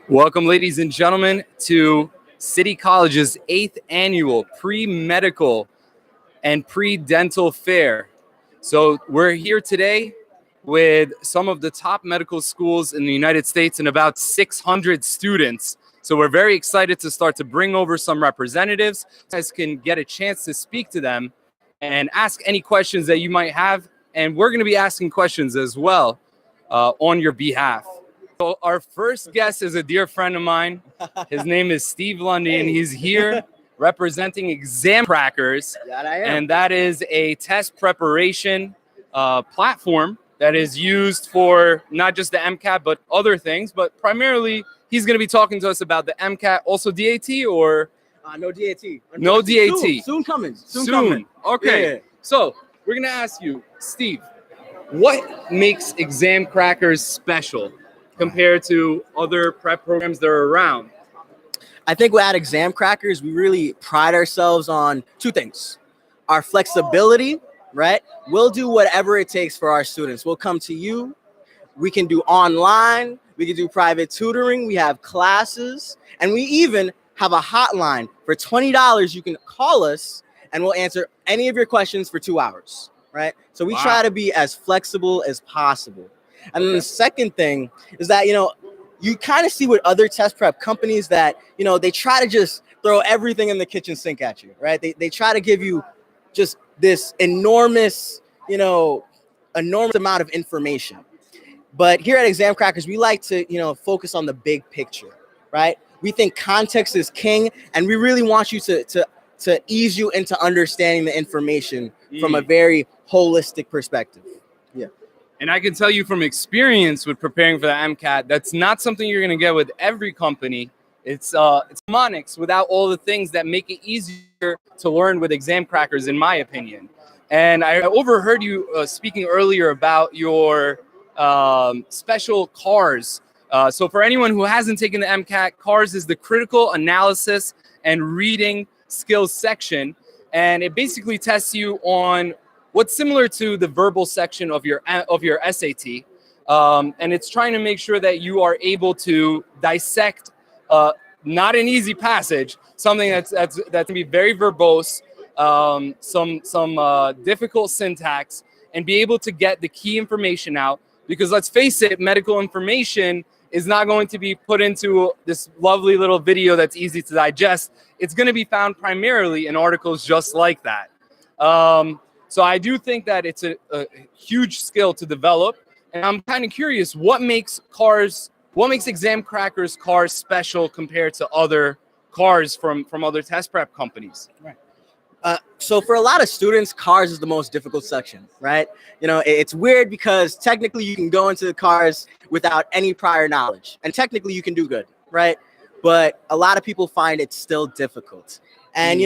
Welcome, ladies and gentlemen, to City College's 8th annual Premedical and Pre-Dental Fair. So we're here today with some of the top medical schools in the United States and about 600 students. So we're very excited to start to bring over some representatives. You guys can get a chance to speak to them and ask any questions that you might have. And we're going to be asking questions as well on your behalf. So our first guest is a dear friend of mine. His name is Steve Lundy, and he's here representing Exam Crackers. And that is a test preparation platform that is used for not just the MCAT, but other things. But primarily, he's going to be talking to us about the MCAT, also DAT, or? No DAT. No DAT. Soon coming. Soon. Okay. Yeah. So we're going to ask you, Steve, what makes Exam Crackers special compared to other prep programs that are around? I think at Exam Crackers, we really pride ourselves on two things. Our flexibility, right? We'll do whatever it takes for our students. We'll come to you. We can do online. We can do private tutoring. We have classes. And we even have a hotline. For $20, you can call us and we'll answer any of your questions for 2 hours, right? So we try to be as flexible as possible. And then the second thing is that, you kind of see with other test prep companies that, they try to just throw everything in the kitchen sink at you, right? They try to give you just this enormous amount of information. But here at Exam Crackers, we like to, focus on the big picture, right? We think context is king, and we really want you to ease you into understanding the information from a very holistic perspective. Yeah. And I can tell you from experience with preparing for the MCAT, that's not something you're going to get with every company. It's mnemonics without all the things that make it easier to learn with Exam Crackers, in my opinion. And I overheard you speaking earlier about your special CARS. So for anyone who hasn't taken the MCAT, CARS is the Critical Analysis and Reading Skills section. And it basically tests you on what's similar to the verbal section of your SAT, and it's trying to make sure that you are able to dissect not an easy passage, something that can be very verbose, some difficult syntax, and be able to get the key information out. Because let's face it, medical information is not going to be put into this lovely little video that's easy to digest. It's going to be found primarily in articles just like that. So I do think that it's a huge skill to develop. And I'm kind of curious, what makes Exam Crackers CARS special compared to other CARS from other test prep companies? Right. So for a lot of students, CARS is the most difficult section, right? It's weird because technically you can go into the CARS without any prior knowledge. And technically you can do good, right? But a lot of people find it still difficult. And,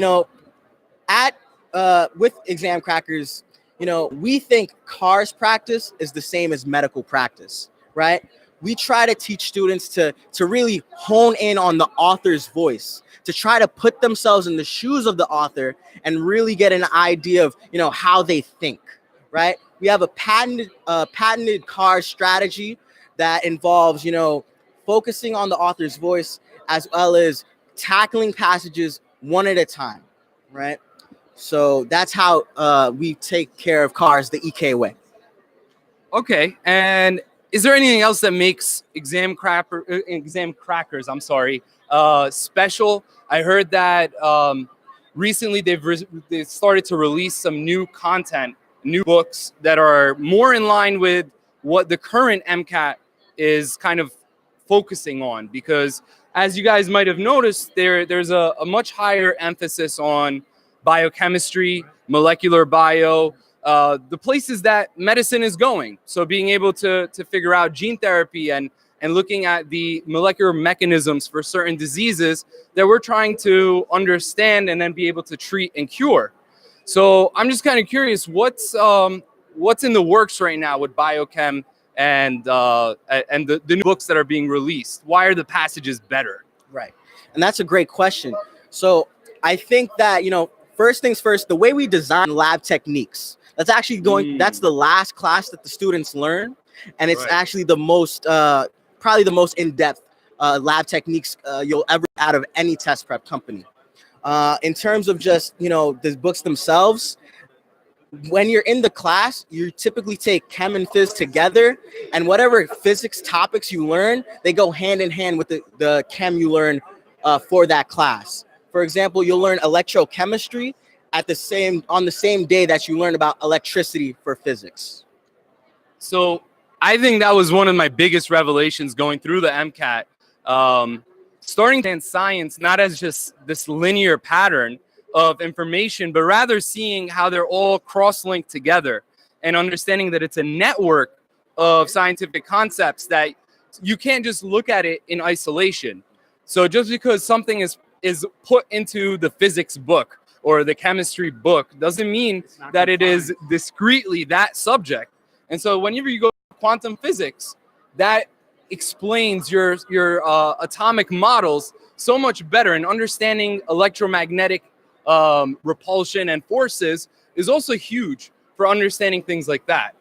with Exam Crackers, we think CARS practice is the same as medical practice, right? We try to teach students to really hone in on the author's voice, to try to put themselves in the shoes of the author and really get an idea of, how they think, right? We have a patented CARS strategy that involves, focusing on the author's voice as well as tackling passages one at a time, right? So that's how we take care of CARS the EK way. Okay, and is there anything else that makes Exam Crackers, special? I heard that recently they've started to release some new content, new books that are more in line with what the current MCAT is kind of focusing on. Because as you guys might have noticed, there's a much higher emphasis on biochemistry, molecular bio, the places that medicine is going. So being able to figure out gene therapy and looking at the molecular mechanisms for certain diseases that we're trying to understand and then be able to treat and cure. So I'm just kind of curious, what's in the works right now with biochem and the new books that are being released? Why are the passages better? Right. And that's a great question. So I think that, first things first, the way we design lab techniques, that's actually that's the last class that the students learn. And it's actually the most, probably the most in-depth lab techniques you'll ever out of any test prep company. In terms of just, the books themselves, when you're in the class, you typically take chem and phys together, and whatever physics topics you learn, they go hand in hand with the chem you learn for that class. For example, you'll learn electrochemistry on the same day that you learn about electricity for physics. So I think that was one of my biggest revelations going through the MCAT. Starting to understand science not as just this linear pattern of information, but rather seeing how they're all cross-linked together and understanding that it's a network of scientific concepts that you can't just look at it in isolation. So just because something is put into the physics book or the chemistry book doesn't mean that it is discretely that subject. And so whenever you go to quantum physics, that explains your atomic models so much better, and understanding electromagnetic repulsion and forces is also huge for understanding things like that.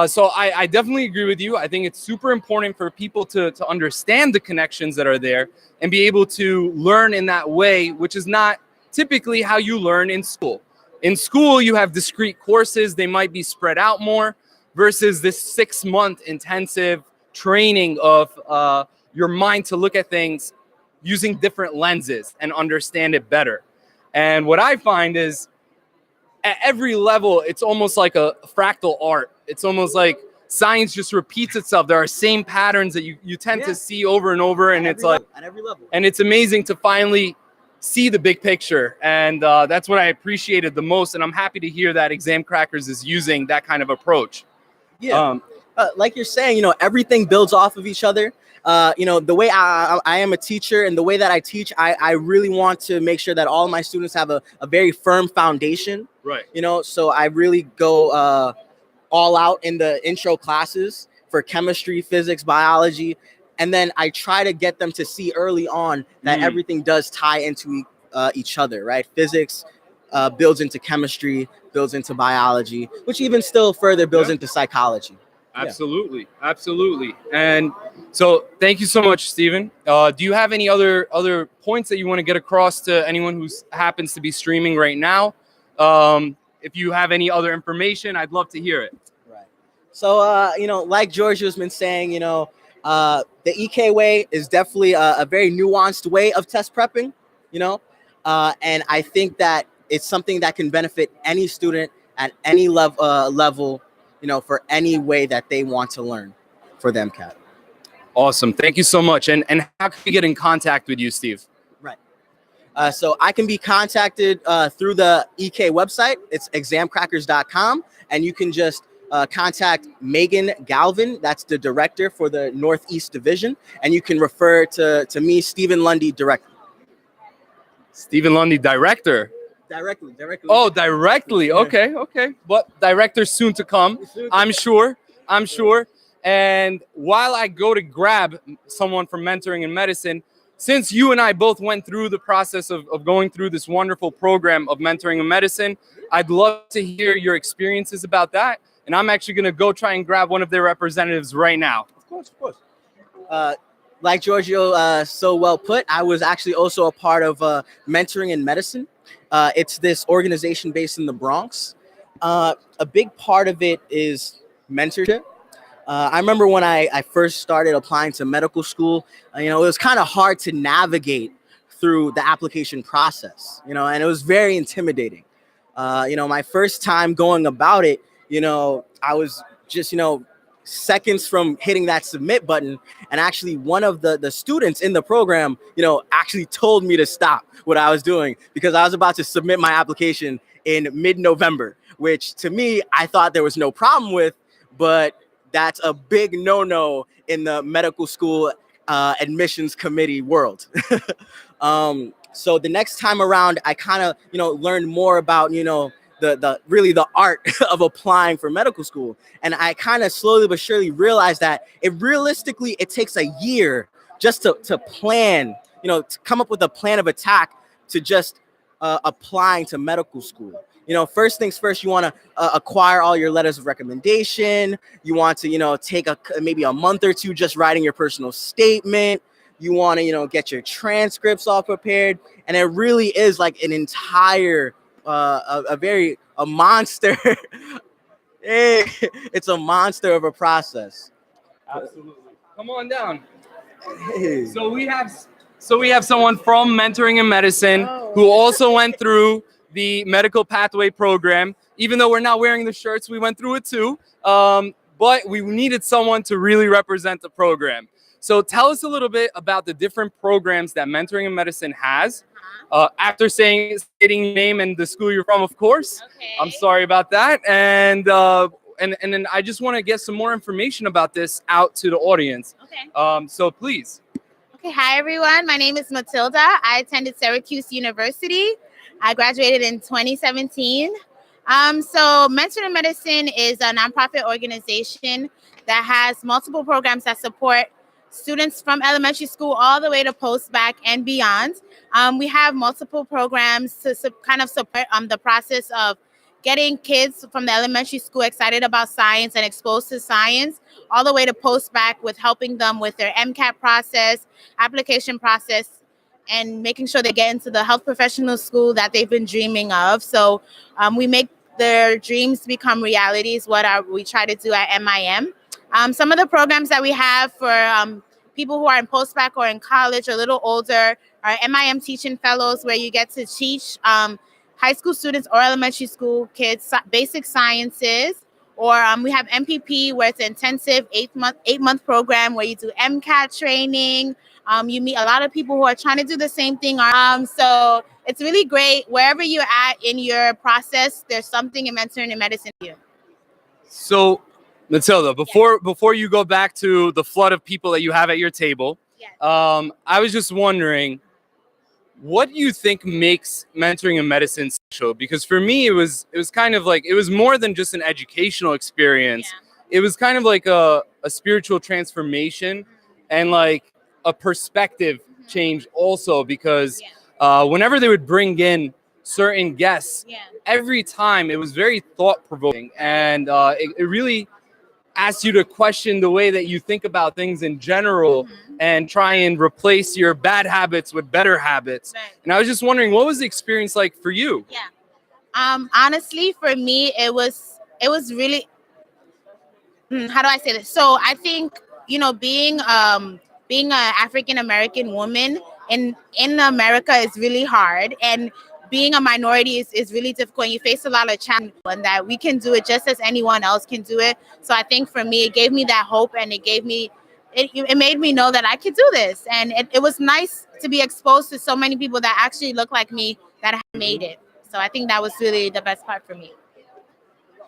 So I definitely agree with you. I think it's super important for people to understand the connections that are there and be able to learn in that way, which is not typically how you learn in school. In school, you have discrete courses. They might be spread out more versus this 6-month intensive training of your mind to look at things using different lenses and understand it better. And what I find is at every level, it's almost like a fractal art. It's almost like science just repeats itself. There are same patterns that you tend to see over and over. And it's like, at every level. And it's amazing to finally see the big picture. And that's what I appreciated the most. And I'm happy to hear that Exam Crackers is using that kind of approach. Yeah. Like you're saying, everything builds off of each other. The way I am a teacher and the way that I teach, I really want to make sure that all my students have a very firm foundation. Right. So I really go all out in the intro classes for chemistry, physics, biology. And then I try to get them to see early on that everything does tie into each other, right? Physics builds into chemistry, builds into biology, which even still further builds into psychology. Absolutely. Absolutely. And so thank you so much, Stephen. Do you have any other points that you want to get across to anyone who happens to be streaming right now? If you have any other information, I'd love to hear it. Right. So, like Giorgio's been saying, the EK way is definitely a very nuanced way of test prepping, and I think that it's something that can benefit any student at any level, for any way that they want to learn for the MCAT. Awesome. Thank you so much. And how can we get in contact with you, Steve? Right. So I can be contacted through the EK website. It's examcrackers.com. And you can just contact Megan Galvin. That's the director for the Northeast Division. And you can refer to me, Stephen Lundy, directly. Stephen Lundy, director? Directly. Oh, directly. Okay. But director soon to come, I'm sure. And while I go to grab someone from Mentoring in Medicine, since you and I both went through the process of going through this wonderful program of Mentoring in Medicine, I'd love to hear your experiences about that. And I'm actually going to go try and grab one of their representatives right now. Of course. Like Giorgio so well put, I was actually also a part of Mentoring in Medicine. It's this organization based in the Bronx. A big part of it is mentorship. I remember when I first started applying to medical school, it was kind of hard to navigate through the application process, and it was very intimidating. My first time going about it, I was just, seconds from hitting that submit button. And actually one of the students in the program, actually told me to stop what I was doing because I was about to submit my application in mid-November, which to me, I thought there was no problem with, but that's a big no-no in the medical school admissions committee world. So the next time around, I kind of, learned more about, the art of applying for medical school. And I kind of slowly but surely realized that it takes a year just to plan, to come up with a plan of attack to just applying to medical school. First things first, you want to acquire all your letters of recommendation. You want to, take maybe a month or two just writing your personal statement. You want to, get your transcripts all prepared. And it really is like an entire, a monster. It's a monster of a process. Absolutely. Come on down. Hey. So we have someone from Mentoring in Medicine who also went through the medical pathway program. Even though we're not wearing the shirts, we went through it too. But we needed someone to really represent the program. So tell us a little bit about the different programs that Mentoring in Medicine has. After stating your name and the school you're from, of course. Okay. I'm sorry about that. And then I just want to get some more information about this out to the audience. Okay. So please. Okay. Hi, everyone. My name is Matilda. I attended Syracuse University. I graduated in 2017. So Mentoring in Medicine is a nonprofit organization that has multiple programs that support students from elementary school all the way to post-bac and beyond. We have multiple programs to kind of support the process of getting kids from the elementary school excited about science and exposed to science, all the way to post-bac with helping them with their MCAT process, application process, and making sure they get into the health professional school that they've been dreaming of. So we make their dreams become realities, we try to do at MIM. Some of the programs that we have for people who are in post-bac or in college or a little older are MIM Teaching Fellows, where you get to teach high school students or elementary school kids basic sciences. Or we have MPP, where it's an intensive 8-month program where you do MCAT training. You meet a lot of people who are trying to do the same thing. So it's really great. Wherever you're at in your process, there's something in Mentoring in Medicine for you. So, Matilda, before you go back to the flood of people that you have at your table, I was just wondering, what do you think makes Mentoring in Medicine special? Because for me, it was kind of like, it was more than just an educational experience. Yeah. It was kind of like a spiritual transformation and like a perspective change also, because whenever they would bring in certain guests, every time it was very thought-provoking, and it really asked you to question the way that you think about things in general and try and replace your bad habits with better habits. Right. And I was just wondering, what was the experience like for you? Yeah. Honestly, for me, it was really, how do I say this? So I think, being an African American woman in America is really hard, and being a minority is really difficult. And you face a lot of challenges, and that we can do it just as anyone else can do it. So I think for me, it gave me that hope, and it made me know that I could do this. And it was nice to be exposed to so many people that actually look like me that have made it. So I think that was really the best part for me.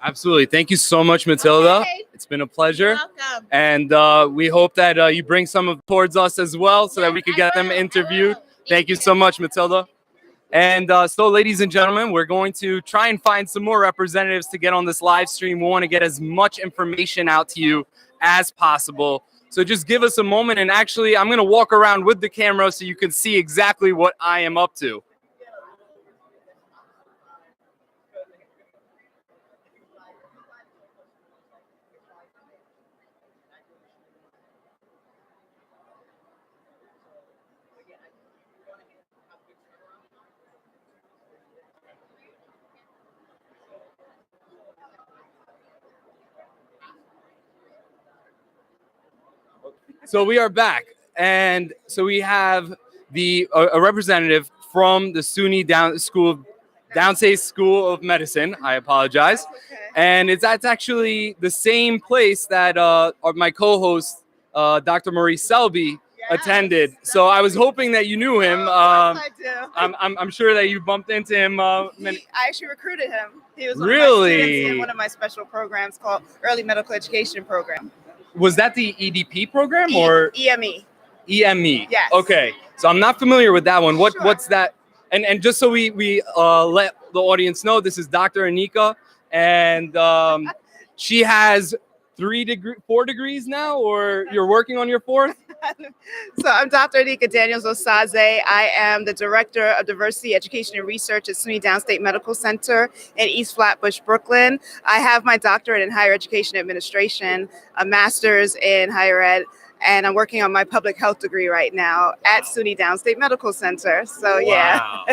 Absolutely. Thank you so much, Matilda. Okay. It's been a pleasure. You're welcome. And we hope that you bring some of towards us as well, so that we could get them interviewed. Thank you so much, Matilda. And so, ladies and gentlemen, we're going to try and find some more representatives to get on this live stream. We want to get as much information out to you as possible. So just give us a moment. And actually, I'm going to walk around with the camera so you can see exactly what I am up to. So we are back, and so we have a representative from the SUNY Downstate School of Medicine. I apologize, and that's actually the same place that my co-host, Dr. Maurice Selby, attended. So I was hoping that you knew him. I do. I'm sure that you bumped into him. I actually recruited him. He was one Really? of my students in one of my special programs called Early Medical Education Program. Was that the EDP program or EME? EME. Yes. Okay. So I'm not familiar with that one. Sure. What's that? And just so we let the audience know, this is Dr. Anika, and she has 4 degrees now, or you're working on your 4th? So I'm Dr. Anika Daniels Osaze. I am the Director of Diversity, Education, and Research at SUNY Downstate Medical Center in East Flatbush, Brooklyn. I have my doctorate in higher education administration, a master's in higher ed, and I'm working on my public health degree right now at SUNY Downstate Medical Center. So yeah,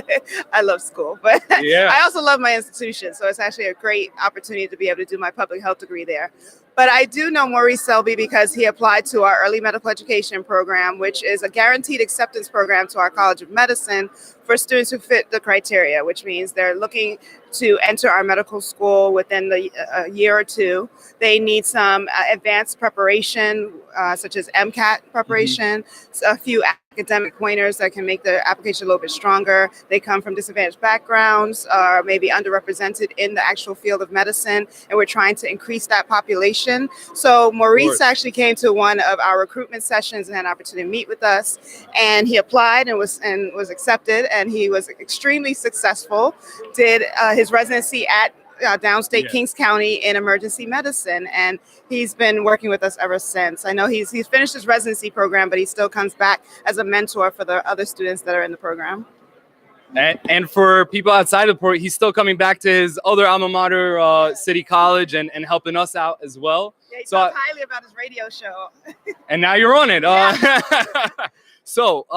I love school, but Yeah. I also love my institution. So it's actually a great opportunity to be able to do my public health degree there. But I do know Maurice Selby because he applied to our early medical education program, which is a guaranteed acceptance program to our College of Medicine for students who fit the criteria, which means they're looking to enter our medical school within the a year or two. They need some advanced preparation, such as MCAT preparation, a few academic pointers that can make the application a little bit stronger. They come from disadvantaged backgrounds or maybe underrepresented in the actual field of medicine, and we're trying to increase that population. So Maurice actually came to one of our recruitment sessions and had an opportunity to meet with us, and he applied and was accepted, and he was extremely successful. Did his residency at downstate Kings County in emergency medicine, and he's been working with us ever since. I know he's finished his residency program, but he still comes back as a mentor for the other students that are in the program. And for people outside of Port, he's still coming back to his other alma mater, City College, and helping us out as well. Yeah, he talked highly about his radio show. And now you're on it. So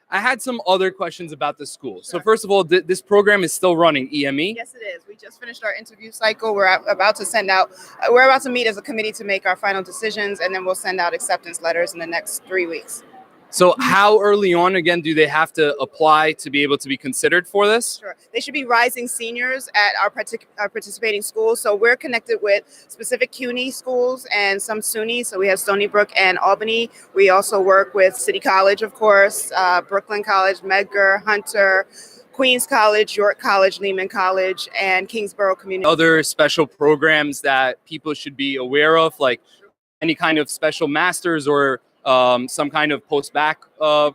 I had some other questions about the school. Sure. So first of all, this program is still running, EME? Yes, it is. We just finished our interview cycle. We're about to meet as a committee to make our final decisions, and then we'll send out acceptance letters in the next 3 weeks. So how early on, again, do they have to apply to be able to be considered for this? Sure. They should be rising seniors at our participating schools. So we're connected with specific CUNY schools and some SUNY. So we have Stony Brook and Albany. We also work with City College, of course, Brooklyn College, Medgar, Hunter, Queens College, York College, Lehman College, and Kingsborough Community. Other special programs that people should be aware of, like any kind of special masters or some kind of post-bac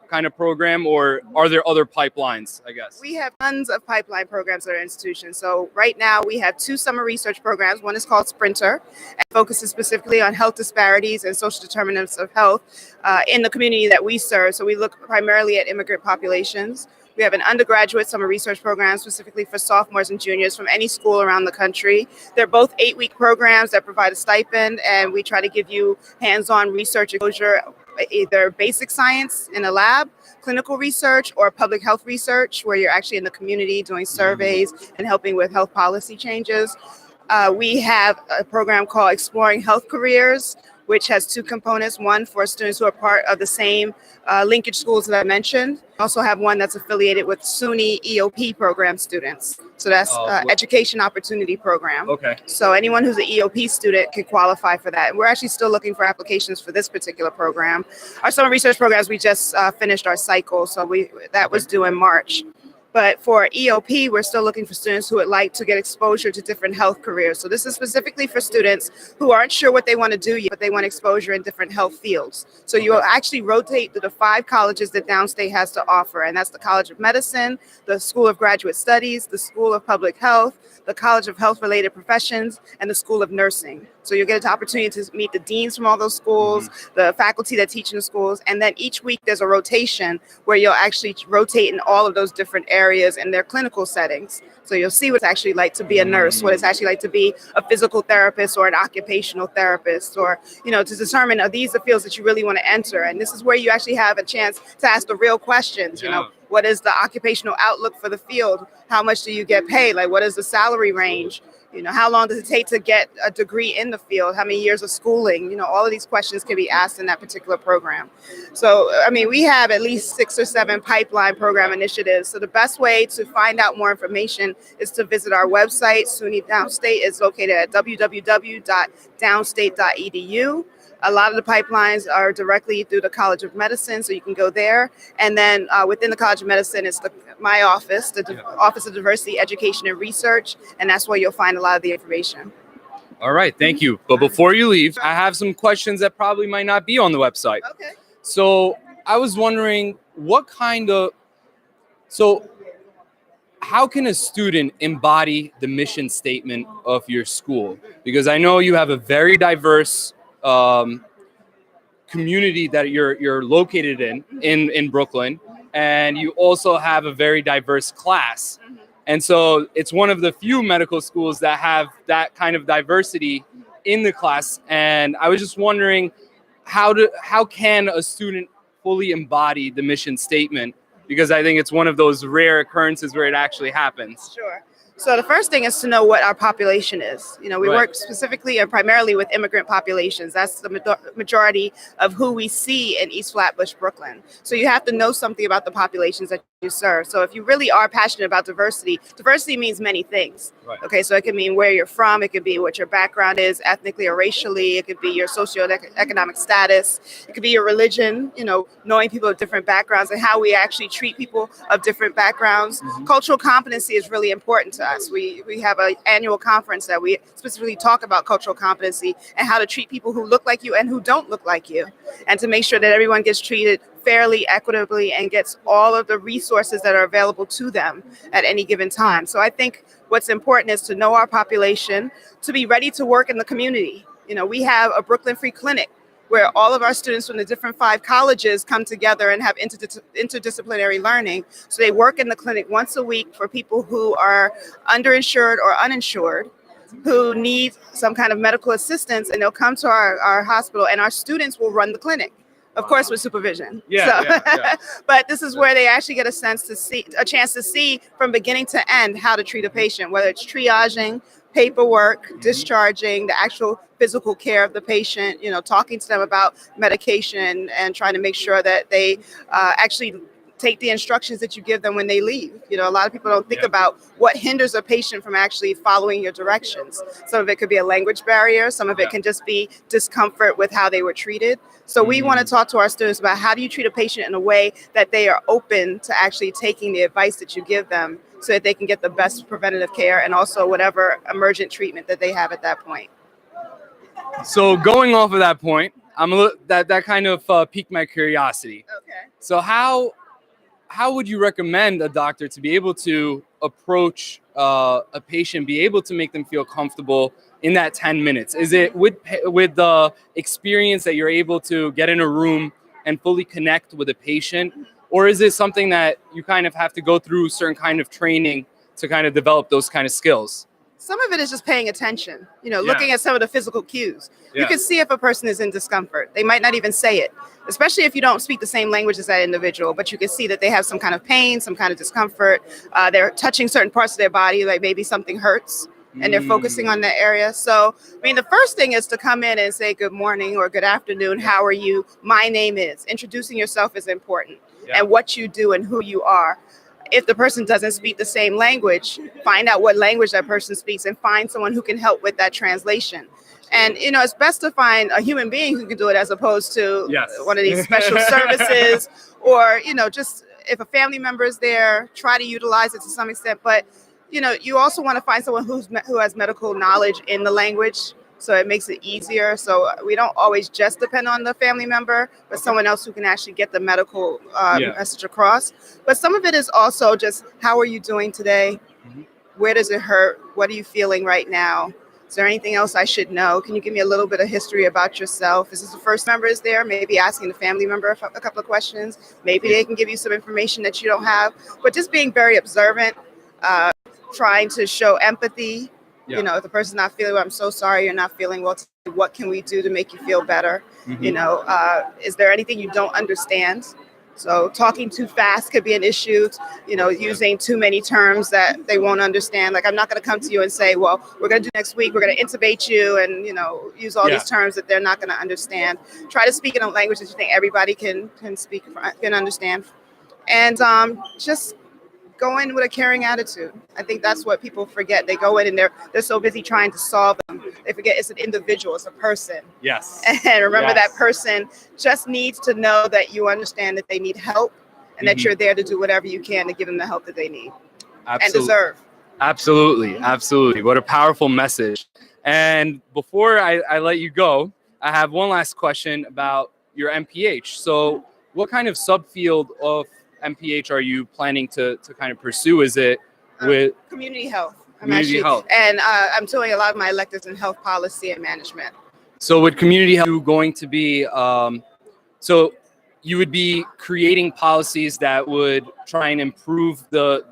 kind of program, or are there other pipelines, I guess? We have tons of pipeline programs at our institution. So right now we have 2 summer research programs. One is called Sprinter and focuses specifically on health disparities and social determinants of health in the community that we serve. So we look primarily at immigrant populations. We have an undergraduate summer research program specifically for sophomores and juniors from any school around the country. They're both 8-week programs that provide a stipend, and we try to give you hands-on research exposure, either basic science in a lab, clinical research, or public health research, where you're actually in the community doing surveys and helping with health policy changes. We have a program called Exploring Health Careers, which has 2 components, one for students who are part of the same linkage schools that I mentioned. We also have one that's affiliated with SUNY EOP program students. So that's Education Opportunity Program. Okay. So anyone who's an EOP student can qualify for that. And we're actually still looking for applications for this particular program. Our summer research programs, we just finished our cycle, so that was due in March. But for EOP, we're still looking for students who would like to get exposure to different health careers. So this is specifically for students who aren't sure what they want to do yet, but they want exposure in different health fields. So you will actually rotate through the 5 colleges that Downstate has to offer. And that's the College of Medicine, the School of Graduate Studies, the School of Public Health, the College of Health-Related Professions, and the School of Nursing. So you'll get an opportunity to meet the deans from all those schools, the faculty that teach in the schools, and then each week there's a rotation where you'll actually rotate in all of those different areas in their clinical settings. So you'll see what it's actually like to be a nurse, what it's actually like to be a physical therapist or an occupational therapist, or, to determine, are these the fields that you really want to enter? And this is where you actually have a chance to ask the real questions, what is the occupational outlook for the field? How much do you get paid? Like, what is the salary range? How long does it take to get a degree in the field? How many years of schooling? All of these questions can be asked in that particular program. So, we have at least 6 or 7 pipeline program initiatives. So the best way to find out more information is to visit our website. SUNY Downstate is located at www.downstate.edu. A lot of the pipelines are directly through the College of Medicine, so you can go there. And then within the College of Medicine is my office, the Office of Diversity, Education, and Research, and that's where you'll find a lot of the information. All right, thank you. But before you leave, I have some questions that probably might not be on the website. Okay. So I was wondering how can a student embody the mission statement of your school? Because I know you have a very diverse community that you're located in Brooklyn, and you also have a very diverse class. And so it's one of the few medical schools that have that kind of diversity in the class. And I was just wondering, how can a student fully embody the mission statement? Because I think it's one of those rare occurrences where it actually happens. Sure. So the first thing is to know what our population is. You know, we Right. work specifically and primarily with immigrant populations. That's the majority of who we see in East Flatbush, Brooklyn. So you have to know something about the populations that you serve. So if you really are passionate about diversity, diversity means many things. Right. Okay, so it can mean where you're from, it could be what your background is ethnically or racially, it could be your socioeconomic status, it could be your religion, you know, knowing people of different backgrounds and how we actually treat people of different backgrounds. Mhm. Cultural competency is really important to us. We have an annual conference that we specifically talk about cultural competency and how to treat people who look like you and who don't look like you, and to make sure that everyone gets treated fairly, equitably, and gets all of the resources that are available to them at any given time. So I think what's important is to know our population, to be ready to work in the community. You know, we have a Brooklyn Free Clinic where all of our students from the different 5 colleges come together and have interdisciplinary learning. So they work in the clinic once a week for people who are underinsured or uninsured, who need some kind of medical assistance, and they'll come to our hospital, and our students will run the clinic. Of course, with supervision. Yeah. But this is where they actually get a chance to see from beginning to end how to treat a patient, whether it's triaging, paperwork, discharging, the actual physical care of the patient, you know, talking to them about medication and trying to make sure that they actually take the instructions that you give them when they leave. You know, a lot of people don't think about what hinders a patient from actually following your directions. Some of it could be a language barrier. Some of it can just be discomfort with how they were treated. So we want to talk to our students about how do you treat a patient in a way that they are open to actually taking the advice that you give them so that they can get the best preventative care and also whatever emergent treatment that they have at that point. So going off of that point, that kind of piqued my curiosity. Okay. So how would you recommend a doctor to be able to approach a patient, be able to make them feel comfortable in that 10 minutes? Is it with the experience that you're able to get in a room and fully connect with a patient? Or is it something that you kind of have to go through certain kind of training to kind of develop those kind of skills? Some of it is just paying attention, you know, looking at some of the physical cues. You can see if a person is in discomfort. They might not even say it, especially if you don't speak the same language as that individual, but you can see that they have some kind of pain, some kind of discomfort. They're touching certain parts of their body, like maybe something hurts and they're focusing on that area. So, I mean, the first thing is to come in and say, good morning or good afternoon. How are you? My name is. Introducing yourself is important, and what you do and who you are. If the person doesn't speak the same language, find out what language that person speaks and find someone who can help with that translation. And, you know, it's best to find a human being who can do it as opposed to one of these special services, or, you know, just if a family member is there, try to utilize it to some extent. But, you know, you also want to find someone who has medical knowledge in the language, so it makes it easier. So we don't always just depend on the family member, but someone else who can actually get the medical message across. But some of it is also just, how are you doing today? Where does it hurt? What are you feeling right now? Is there anything else I should know? Can you give me a little bit of history about yourself? Is this the first member is there? Maybe asking the family member a couple of questions. Maybe they can give you some information that you don't have. But just being very observant, trying to show empathy. You know, if the person's not feeling well, I'm so sorry you're not feeling well. What can we do to make you feel better? You know, is there anything you don't understand? So talking too fast could be an issue, you know, using too many terms that they won't understand. Like, I'm not going to come to you and say, well, we're going to do next week, we're going to intubate you, and, you know, use all these terms that they're not going to understand. Try to speak in a language that you think everybody can speak, can understand. And just go in with a caring attitude. I think that's what people forget. They go in and they're so busy trying to solve them. They forget it's an individual, it's a person. Yes. And remember that person just needs to know that you understand that they need help and that you're there to do whatever you can to give them the help that they need and deserve. Absolutely. What a powerful message. And before I let you go, I have one last question about your MPH. So what kind of subfield of MPH are you planning to kind of pursue? Is it with community health? Health. And I'm doing a lot of my electives in health policy and management. So with community health, you're going to be, so you would be creating policies that would try and improve the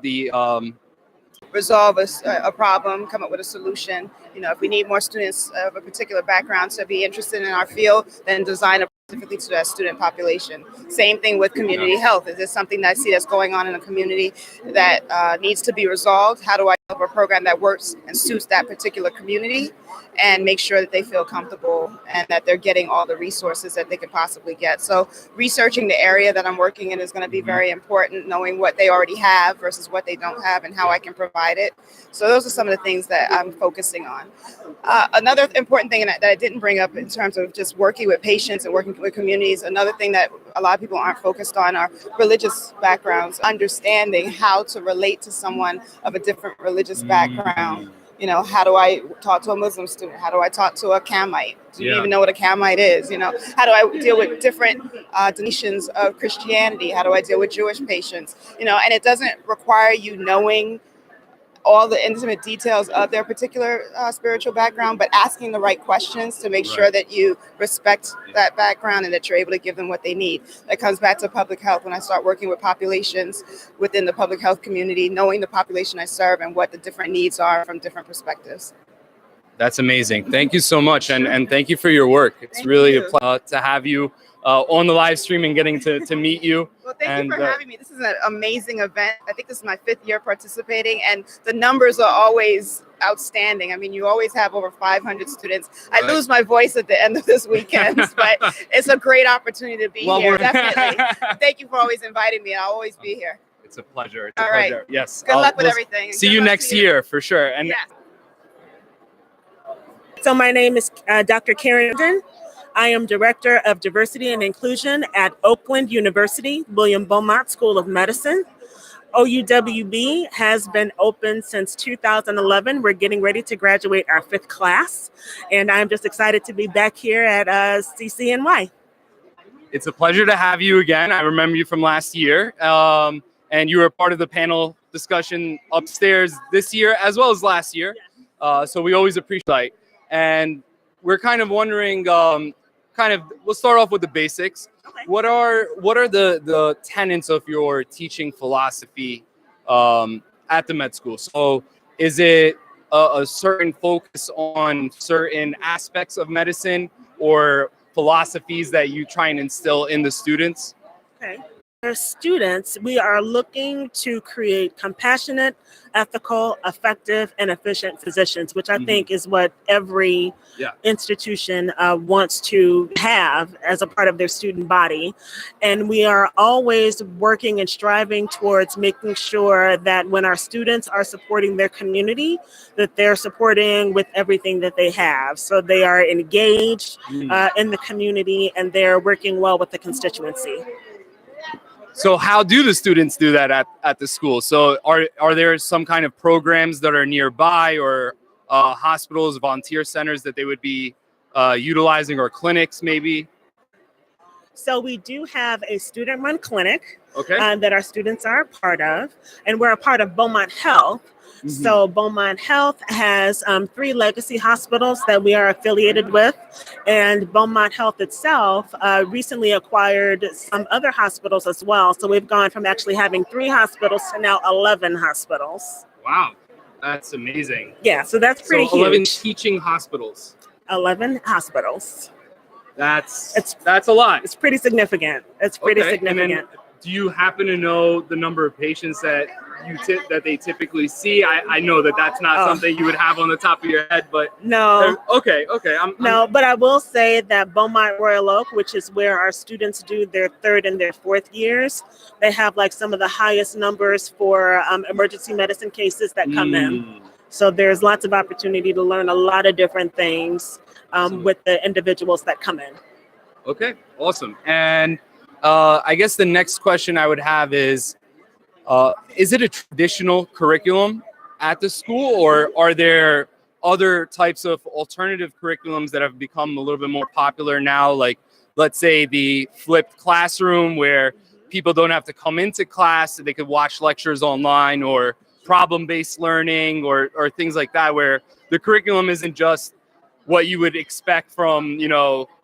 resolve a problem, come up with a solution. You know, if we need more students of a particular background to be interested in our field, then design a specifically to that student population. Same thing with community health. Is this something that I see that's going on in the community that needs to be resolved? How do I develop a program that works and suits that particular community and make sure that they feel comfortable and that they're getting all the resources that they could possibly get? So researching the area that I'm working in is going to be very important, knowing what they already have versus what they don't have and how I can provide it. So those are some of the things that I'm focusing on. Another important thing that I didn't bring up in terms of just working with patients and working with communities, another thing that a lot of people aren't focused on are religious backgrounds, understanding how to relate to someone of a different religious background. You know, how do I talk to a Muslim student? How do I talk to a Camite? Do you even know what a Camite is? You know, how do I deal with different denominations of Christianity? How do I deal with Jewish patients? You know, and it doesn't require you knowing all the intimate details of their particular spiritual background, but asking the right questions to make sure that you respect that background and that you're able to give them what they need. That comes back to public health. When I start working with populations within the public health community, knowing the population I serve and what the different needs are from different perspectives. That's amazing. Thank you so much. And thank you for your work. It's really a pleasure to have you on the live stream and getting to meet you. Well, thank you for having me. This is an amazing event. I think this is my 5th year participating, and the numbers are always outstanding. I mean, you always have over 500 students. I lose my voice at the end of this weekend, but it's a great opportunity to be here. Definitely. Thank you for always inviting me. I'll always be here. It's a pleasure. It's a All pleasure. right. Yes. Good luck with everything. See you next year for sure. And yeah. So my name is Dr. Karen Jordan. I am Director of Diversity and Inclusion at Oakland University, William Beaumont School of Medicine. OUWB has been open since 2011. We're getting ready to graduate our 5th class, and I'm just excited to be back here at CCNY. It's a pleasure to have you again. I remember you from last year, and you were part of the panel discussion upstairs this year as well as last year. So we always appreciate it. And we're kind of wondering, we'll start off with the basics. Okay. What are the tenets of your teaching philosophy at the med school? So is it a certain focus on certain aspects of medicine or philosophies that you try and instill in the students? Okay. As students, we are looking to create compassionate, ethical, effective, and efficient physicians, which I think is what every institution wants to have as a part of their student body. And we are always working and striving towards making sure that when our students are supporting their community, that they're supporting with everything that they have. So they are engaged in the community and they're working well with the constituency. So how do the students do that at the school? So are there some kind of programs that are nearby or hospitals, volunteer centers that they would be utilizing, or clinics maybe? So we do have a student-run clinic Okay. that our students are a part of, and we're a part of Beaumont Health. So Beaumont Health has 3 legacy hospitals that we are affiliated with, and Beaumont Health itself recently acquired some other hospitals as well. So we've gone from actually having 3 hospitals to now 11 hospitals. Wow, that's amazing. Yeah, so that's pretty so 11 huge. teaching hospitals. 11 hospitals. That's a lot. It's pretty significant. It's pretty Okay. significant. And then, do you happen to know the number of patients that that they typically see? I know that's not something you would have on the top of your head, but no. Okay. But I will say that Beaumont Royal Oak, which is where our students do their 3rd and their 4th years, they have like some of the highest numbers for emergency medicine cases that come in. So there's lots of opportunity to learn a lot of different things with the individuals that come in. Okay, awesome. And I guess the next question I would have is it a traditional curriculum at the school, or are there other types of alternative curriculums that have become a little bit more popular now? Like, let's say the flipped classroom where people don't have to come into class, so they could watch lectures online, or problem-based learning, or things like that, where the curriculum isn't just what you would expect from,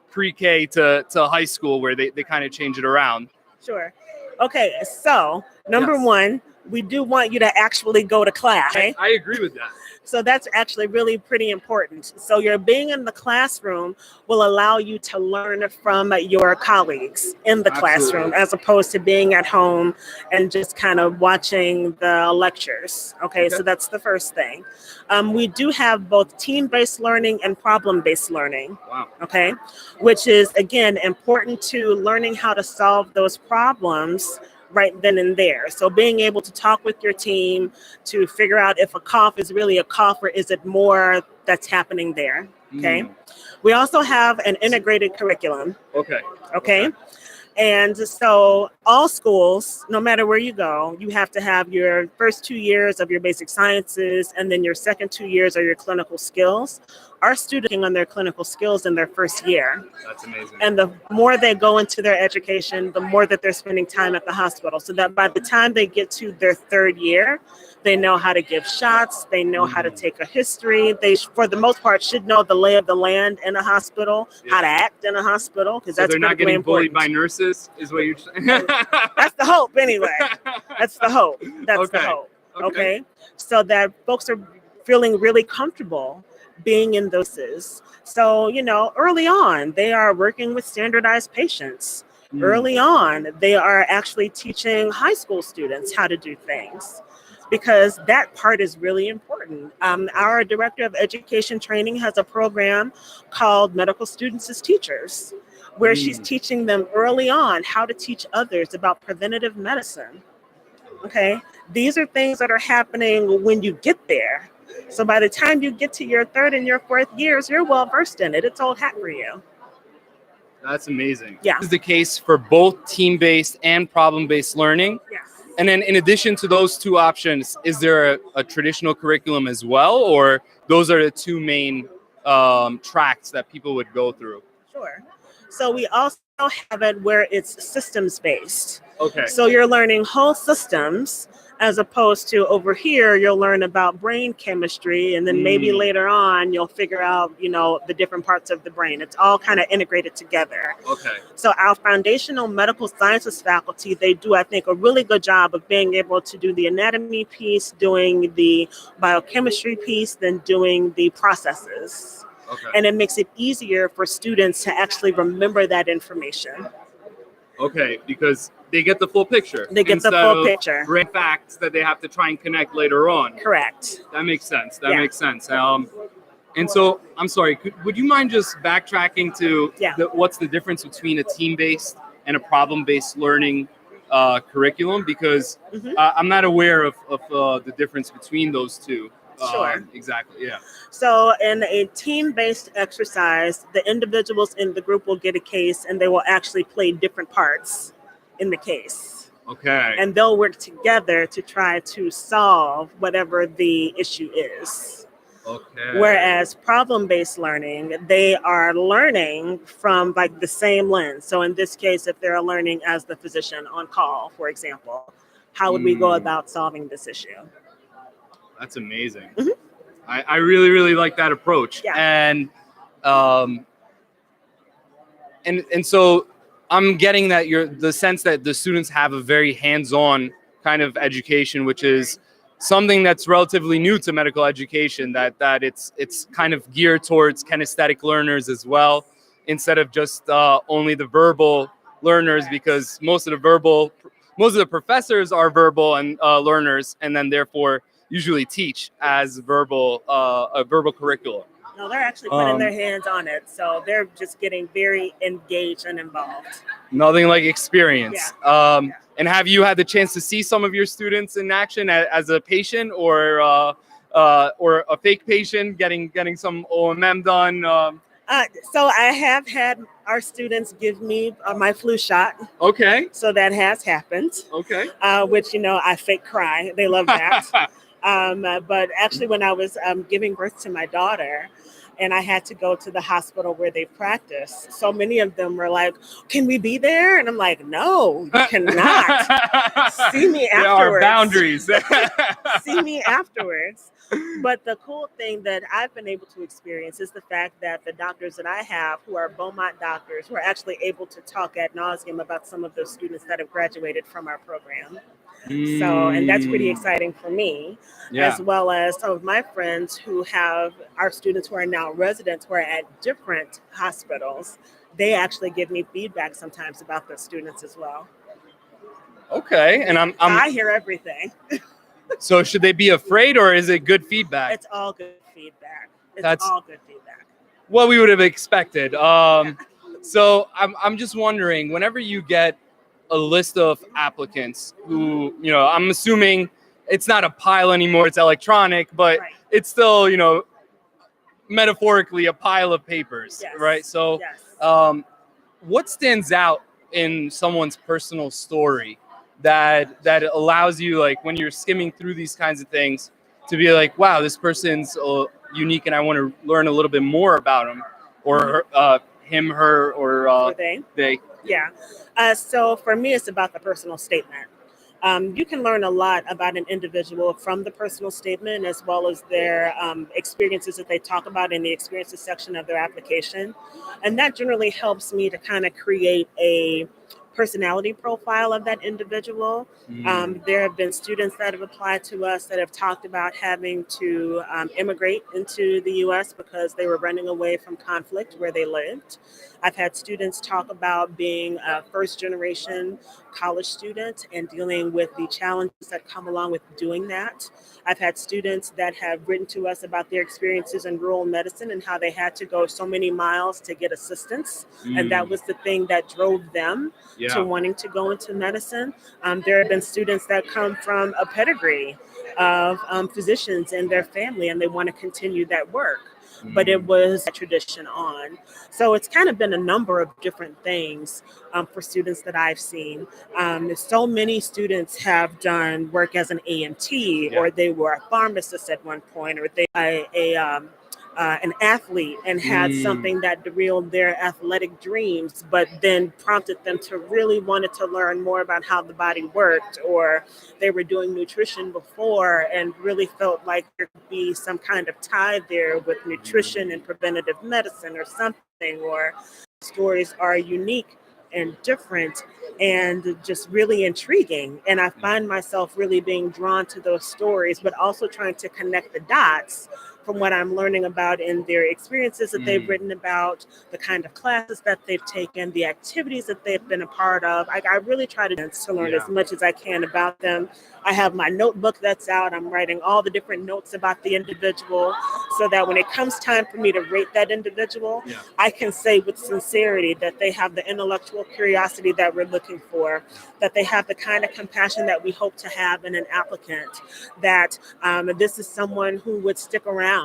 pre-K to high school, where they kind of change it around. Sure. Okay, so number one, we do want you to actually go to class. Okay? I agree with that. So that's actually really pretty important. So your being in the classroom will allow you to learn from your colleagues in the classroom, as opposed to being at home and just kind of watching the lectures. Okay, so that's the first thing. We do have both team-based learning and problem-based learning. Wow. Okay, which is, again, important to learning how to solve those problems right then and there. So being able to talk with your team to figure out if a cough is really a cough or is it more that's happening there. Okay. We also have an integrated curriculum. Okay. And so all schools, no matter where you go, you have to have your first 2 years of your basic sciences, and then your second 2 years are your clinical skills. Our students on their clinical skills in their first year. That's amazing. And the more they go into their education, the more that they're spending time at the hospital. So that by the time they get to their third year, they know how to give shots. They know how to take a history. They, for the most part, should know the lay of the land in a hospital, how to act in a hospital, because that's they're not getting important. bullied by nurses, is what you're saying. That's the hope, anyway. That's the hope. That's the hope. Okay. So that folks are feeling really comfortable being in doses. So, you know, early on, they are working with standardized patients. Early on, they are actually teaching high school students how to do things, because that part is really important. Our director of education training has a program called Medical Students as Teachers, where she's teaching them early on how to teach others about preventative medicine. Okay, these are things that are happening when you get there. So by the time you get to your third and your fourth years, you're well versed in it. It's old hat for you. That's amazing. Yeah. This is the case for both team-based and problem-based learning. Yes. And then in addition to those two options, is there a traditional curriculum as well, or those are the two main tracks that people would go through? Sure. So we also have it where it's systems-based. Okay. So you're learning whole systems, as opposed to over here, you'll learn about brain chemistry, and then maybe later on, you'll figure out, you know, the different parts of the brain. It's all kind of integrated together. Okay. So our foundational medical sciences faculty, they do, I think, a really good job of being able to do the anatomy piece, doing the biochemistry piece, then doing the processes. Okay. And it makes it easier for students to actually remember that information. Okay, because they get the full picture. They get the full picture. Brain facts that they have to try and connect later on. Correct. That makes sense. That makes sense. And so, I'm sorry, would you mind just backtracking to what's the difference between a team-based and a problem-based learning curriculum? Because I'm not aware of the difference between those two. Sure. Exactly, yeah. So in a team-based exercise, the individuals in the group will get a case, and they will actually play different parts in the case. Okay. And they'll work together to try to solve whatever the issue is. Okay. Whereas problem-based learning, they are learning from like the same lens. So in this case, if they're learning as the physician on call, for example, how would we go about solving this issue? That's amazing. I really, really like that approach. Yeah. And so I'm getting that the sense that the students have a very hands-on kind of education, which is something that's relatively new to medical education, that it's kind of geared towards kinesthetic learners as well, instead of just only the verbal learners, because most of the professors are verbal and learners, and then therefore usually teach as a verbal curriculum. No, they're actually putting their hands on it, so they're just getting very engaged and involved. Nothing like experience. And have you had the chance to see some of your students in action as a patient, or a fake patient getting some OMM done? So I have had our students give me my flu shot. Okay. So that has happened. Okay. Which, you know, I fake cry. They love that. But actually, when I was giving birth to my daughter, and I had to go to the hospital where they practice, so many of them were like, "Can we be there?" And I'm like, "No, you cannot. See me afterwards." There are boundaries. see me afterwards. But the cool thing that I've been able to experience is the fact that the doctors that I have, who are Beaumont doctors, were actually able to talk ad nauseum about some of those students that have graduated from our program. So, and that's pretty exciting for me, as well as some of my friends who have our students who are now residents who are at different hospitals. They actually give me feedback sometimes about the students as well. Okay, and I hear everything. So should they be afraid, or is it good feedback? It's all good feedback. That's all good feedback. What we would have expected. So I'm just wondering, whenever you get a list of applicants who, I'm assuming it's not a pile anymore, it's electronic, but it's still, metaphorically a pile of papers, right? So what stands out in someone's personal story that allows you, like, when you're skimming through these kinds of things, to be like, wow, this person's unique and I want to learn a little bit more about him, or him, her, or they. Yeah. So for me, it's about the personal statement. You can learn a lot about an individual from the personal statement, as well as their experiences that they talk about in the experiences section of their application. And that generally helps me to kind of create a personality profile of that individual. There have been students that have applied to us that have talked about having to immigrate into the U.S. because they were running away from conflict where they lived. I've had students talk about being a first-generation college student and dealing with the challenges that come along with doing that. I've had students that have written to us about their experiences in rural medicine and how they had to go so many miles to get assistance. And that was the thing that drove them to wanting to go into medicine. There have been students that come from a pedigree of physicians in their family, and they want to continue that work. But it was a tradition on. So it's kind of been a number of different things for students that I've seen. So many students have done work as an AMT, or they were a pharmacist at one point, or they an athlete and had something that derailed their athletic dreams, but then prompted them to really wanted to learn more about how the body worked, or they were doing nutrition before and really felt like there could be some kind of tie there with nutrition and preventative medicine or something, or stories are unique and different and just really intriguing. And I find myself really being drawn to those stories, but also trying to connect the dots from what I'm learning about in their experiences that they've written about, the kind of classes that they've taken, the activities that they've been a part of. I really try to learn as much as I can about them. I have my notebook that's out. I'm writing all the different notes about the individual so that when it comes time for me to rate that individual, I can say with sincerity that they have the intellectual curiosity that we're looking for, that they have the kind of compassion that we hope to have in an applicant, that this is someone who would stick around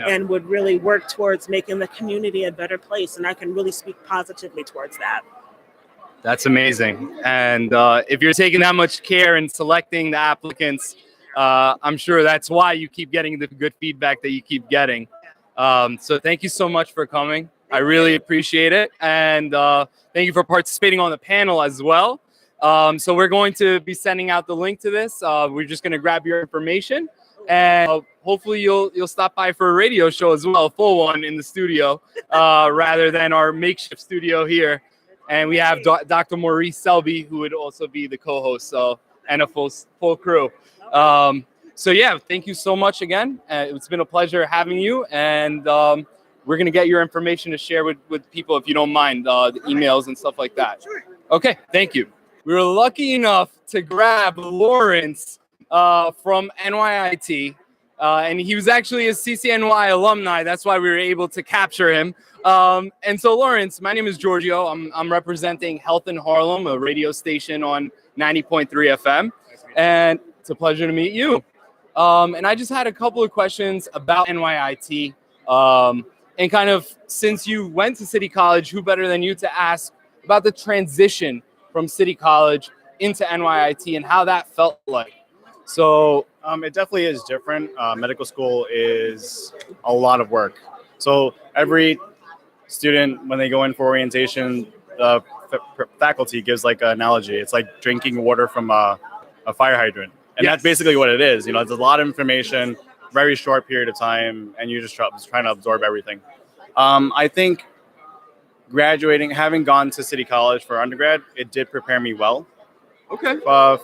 and would really work towards making the community a better place. And I can really speak positively towards that. That's amazing. And if you're taking that much care in selecting the applicants, I'm sure that's why you keep getting the good feedback that you keep getting. So thank you so much for coming. I really appreciate it. And thank you for participating on the panel as well. So we're going to be sending out the link to this. We're just going to grab your information. And hopefully you'll stop by for a radio show as well, a full one in the studio, rather than our makeshift studio here. And we have Dr. Maurice Selby, who would also be the co-host, and a full crew. So yeah, thank you so much again. It's been a pleasure having you, and we're gonna get your information to share with people, if you don't mind, the emails and stuff like that. Okay, thank you. We were lucky enough to grab Lawrence from NYIT, and he was actually a CCNY alumni. That's why we were able to capture him. And so, Lawrence, my name is Giorgio. I'm representing Health in Harlem, a radio station on 90.3 FM, and it's a pleasure to meet you. And I just had a couple of questions about NYIT, and kind of, since you went to City College, who better than you to ask about the transition from City College into NYIT and how that felt like? So it definitely is different. Medical school is a lot of work. So every student, when they go in for orientation, the faculty gives like an analogy. It's like drinking water from a fire hydrant. And that's basically what it is. You know, it's a lot of information, very short period of time, and you're just trying to absorb everything. I think graduating, having gone to City College for undergrad, it did prepare me well. Okay.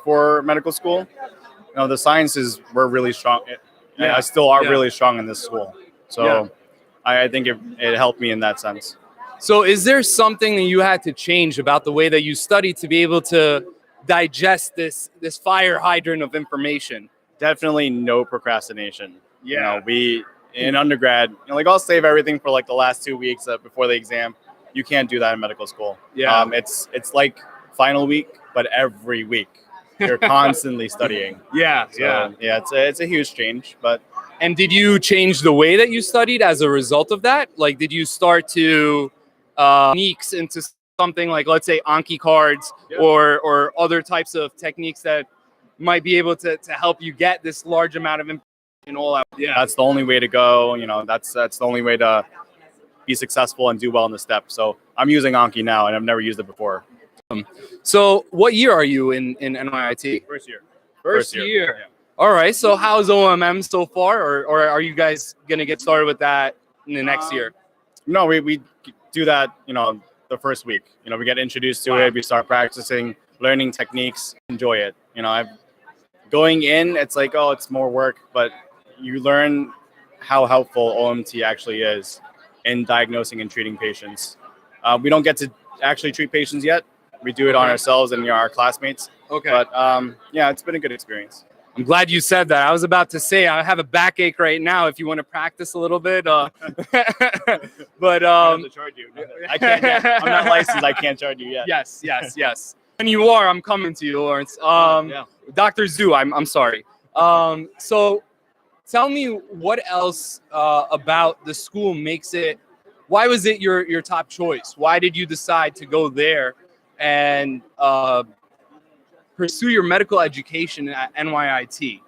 For medical school. You know, the sciences were really strong. I still are really strong in this school. So I think it helped me in that sense. So is there something that you had to change about the way that you studied to be able to digest this fire hydrant of information? Definitely no procrastination. You know, we in undergrad, you know, like I'll save everything for like the last 2 weeks before the exam. You can't do that in medical school. It's like final week, but every week you're constantly studying. It's a huge change. But and did you change the way that you studied as a result of that? Like, did you start to techniques into something like, let's say, Anki cards or other types of techniques that might be able to help you get this large amount of information all out? That's the only way to go. You know, that's the only way to be successful and do well in the step. So I'm using Anki now, and I've never used it before. So what year are you in NYIT? First year. First year. Yeah. All right. So how's OMM so far, or are you guys gonna get started with that in the next year? No, we do that. You know, the first week. You know, we get introduced to it. We start practicing, learning techniques, enjoy it. You know, going in, it's like, oh, it's more work, but you learn how helpful OMT actually is in diagnosing and treating patients. We don't get to actually treat patients yet. We do it on ourselves and our classmates. Okay. But it's been a good experience. I'm glad you said that. I was about to say I have a backache right now. If you want to practice a little bit, but I have to charge you. I can't. I'm not licensed. I can't charge you yet. Yes. And you are. I'm coming to you, Lawrence. Dr. Zhu. I'm sorry. So tell me what else about the school makes it. Why was it your top choice? Why did you decide to go there and pursue your medical education at NYIT?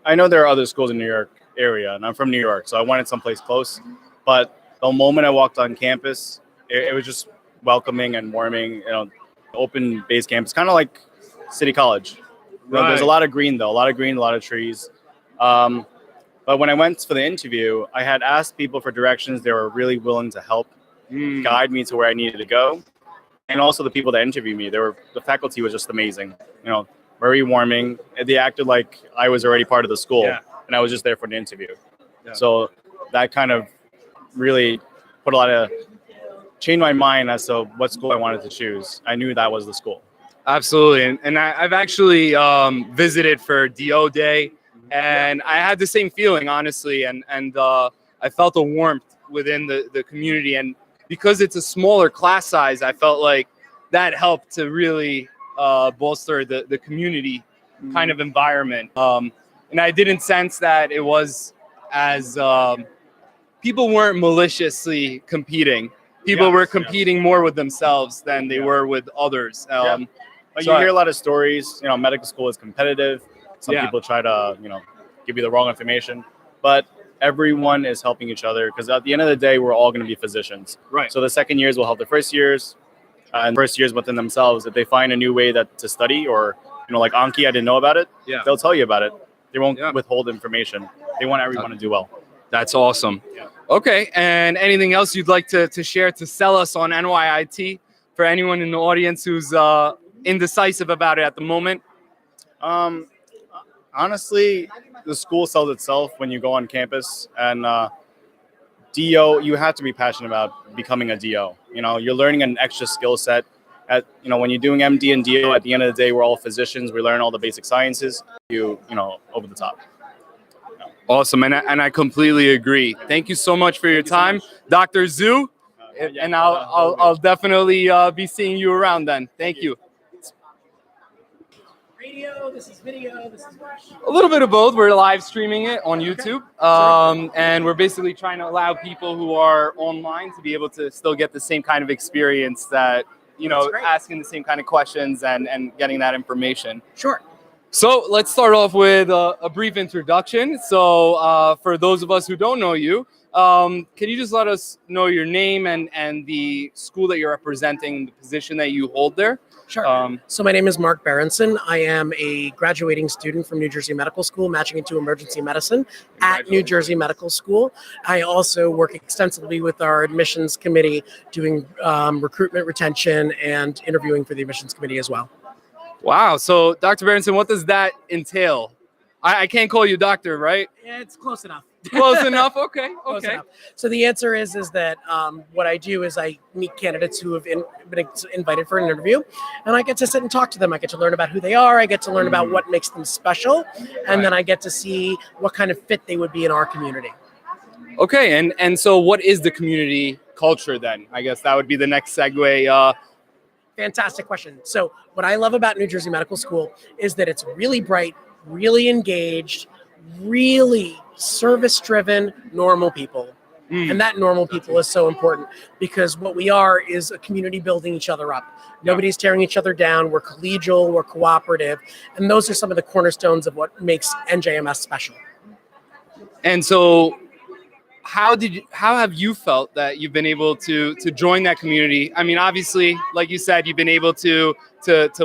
I know there are other schools in New York area, and I'm from New York, so I wanted someplace close. But the moment I walked on campus, it was just welcoming and warming. You know, open base campus, kind of like City College. Right. There's a lot of green, though, a lot of trees. But when I went for the interview, I had asked people for directions. They were really willing to help guide me to where I needed to go. And also the people that interviewed me, the faculty was just amazing. You know, very warming. They acted like I was already part of the school, and I was just there for the interview. Yeah. So that kind of really changed my mind as to what school I wanted to choose. I knew that was the school. Absolutely, and I've actually visited for DO Day, and I had the same feeling, honestly, and I felt a warmth within the community, and because it's a smaller class size, I felt like that helped to really bolster the community kind of environment. And I didn't sense that it was as people weren't maliciously competing. People were competing more with themselves than they were with others. But you hear a lot of stories. You know, medical school is competitive. Some people try to, give you the wrong information. But everyone is helping each other because at the end of the day, we're all going to be physicians. Right. So the second years will help the first years, and first years within themselves. If they find a new way to study, or like Anki, I didn't know about it. They'll tell you about it. They won't withhold information. They want everyone to do well. That's awesome. Yeah. Okay, and anything else you'd like to share to sell us on NYIT for anyone in the audience who's indecisive about it at the moment? Honestly, the school sells itself when you go on campus, and DO, you have to be passionate about becoming a DO. You're learning an extra skill set. When you're doing MD and DO, at the end of the day, we're all physicians. We learn all the basic sciences. Over the top. Awesome, and I completely agree. Thank you so much for your time, Dr. Zhu, and I'll definitely be seeing you around then. Thank you. Radio, this is video, this is a little bit of both. We're live streaming it on YouTube, and we're basically trying to allow people who are online to be able to still get the same kind of experience that, asking the same kind of questions and getting that information. Sure. So let's start off with a brief introduction. So for those of us who don't know you, can you just let us know your name and the school that you're representing, the position that you hold there? Sure. So my name is Mark Berenson. I am a graduating student from New Jersey Medical School, matching into emergency medicine at New Jersey Medical School. I also work extensively with our admissions committee, doing recruitment, retention, and interviewing for the admissions committee as well. Wow. So, Dr. Berenson, what does that entail? I can't call you doctor, right? Yeah, it's close enough. Close enough. Okay. Close Okay. enough. So the answer is that what I do is I meet candidates who have been invited for an interview, and I get to sit and talk to them. I get to learn about who they are. I get to learn about what makes them special, and then I get to see what kind of fit they would be in our community. Okay. And so, what is the community culture then? I guess that would be the next segue. Fantastic question. So what I love about New Jersey Medical School is that it's really bright, really engaged, really service-driven, normal people. And that normal people is so important because what we are is a community building each other up. Nobody's tearing each other down. We're collegial, we're cooperative, and those are some of the cornerstones of what makes NJMS special. And so, how have you felt that you've been able to join that community? I mean, obviously, like you said, you've been able to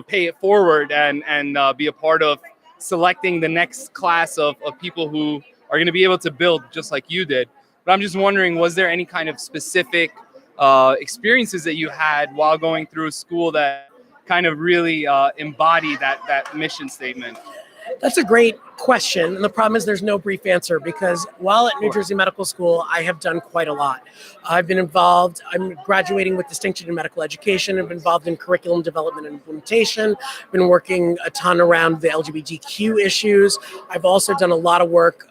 pay it forward and be a part of selecting the next class of people who are going to be able to build just like you did. But I'm just wondering, was there any kind of specific experiences that you had while going through school that kind of really embody that mission statement? That's a great question. And the problem is there's no brief answer because while at New Jersey Medical School, I have done quite a lot. I've been involved, I'm graduating with distinction in medical education. I've been involved in curriculum development and implementation. I've been working a ton around the LGBTQ issues. I've also done a lot of work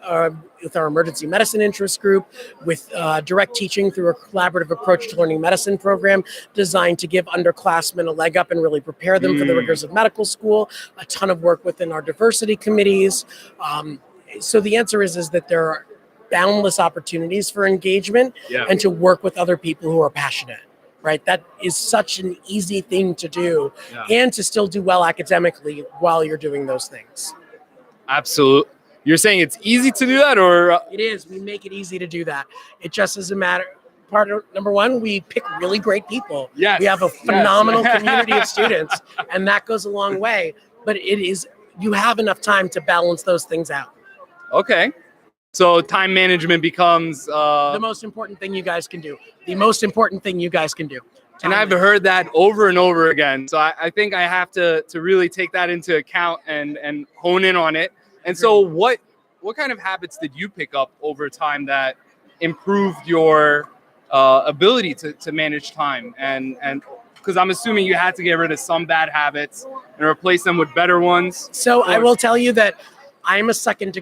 with our emergency medicine interest group, with direct teaching through a collaborative approach to learning medicine program designed to give underclassmen a leg up and really prepare them for the rigors of medical school. A ton of work within our diversity committees. So the answer is that there are boundless opportunities for engagement and to work with other people who are passionate. Right, that is such an easy thing to do, and to still do well academically while you're doing those things. Absolutely. You're saying it's easy to do that, or it is? We make it easy to do that. It just doesn't matter. Part of number one, we pick really great people. Yes. We have a phenomenal community of students, and that goes a long way. But you have enough time to balance those things out. Okay. So time management becomes the most important thing you guys can do. The most important thing you guys can do. And I've heard that over and over again. So I think I have to really take that into account and hone in on it. And so what kind of habits did you pick up over time that improved your ability to manage time? And because I'm assuming you had to get rid of some bad habits and replace them with better ones. So I will tell you that I'm a second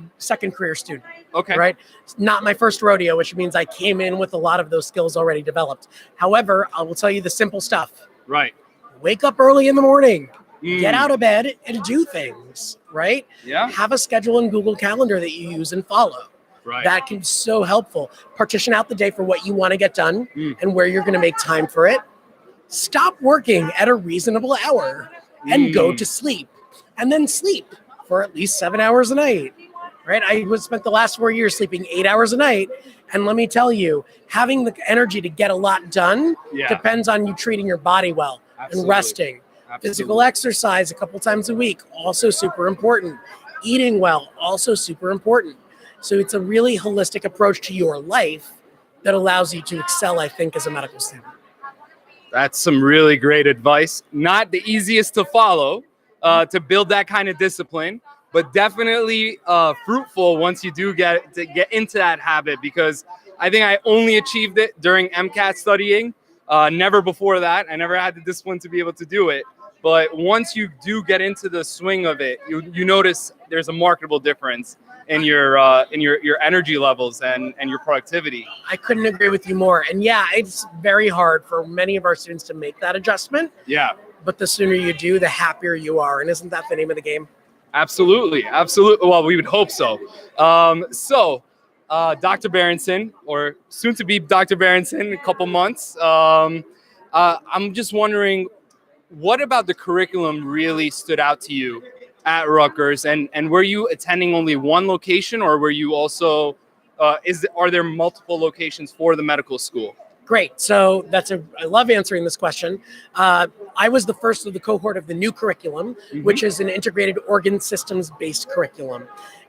career student. Okay. Right? It's not my first rodeo, which means I came in with a lot of those skills already developed. However, I will tell you the simple stuff. Right. Wake up early in the morning. Get out of bed and do things, right? Yeah. Have a schedule in Google Calendar that you use and follow. Right. That can be so helpful. Partition out the day for what you want to get done and where you're going to make time for it. Stop working at a reasonable hour and go to sleep. And then sleep for at least 7 hours a night, right? I spent the last 4 years sleeping 8 hours a night. And let me tell you, having the energy to get a lot done depends on you treating your body well and resting. Physical exercise a couple times a week, also super important. Eating well, also super important. So it's a really holistic approach to your life that allows you to excel, I think, as a medical student. That's some really great advice. Not the easiest to follow, to build that kind of discipline, but definitely fruitful once you do get into that habit, because I think I only achieved it during MCAT studying. Never before that. I never had the discipline to be able to do it. But once you do get into the swing of it, you notice there's a marketable difference in your energy levels and your productivity. I couldn't agree with you more. And yeah, it's very hard for many of our students to make that adjustment. Yeah. But the sooner you do, the happier you are. And isn't that the name of the game? Absolutely. Absolutely. Well, we would hope so. Dr. Berenson, or soon to be Dr. Berenson in a couple months. I'm just wondering, what about the curriculum really stood out to you at Rutgers? And were you attending only one location, or were you also, are there multiple locations for the medical school? Great. So I love answering this question. I was the first of the cohort of the new curriculum, which is an integrated organ systems-based curriculum.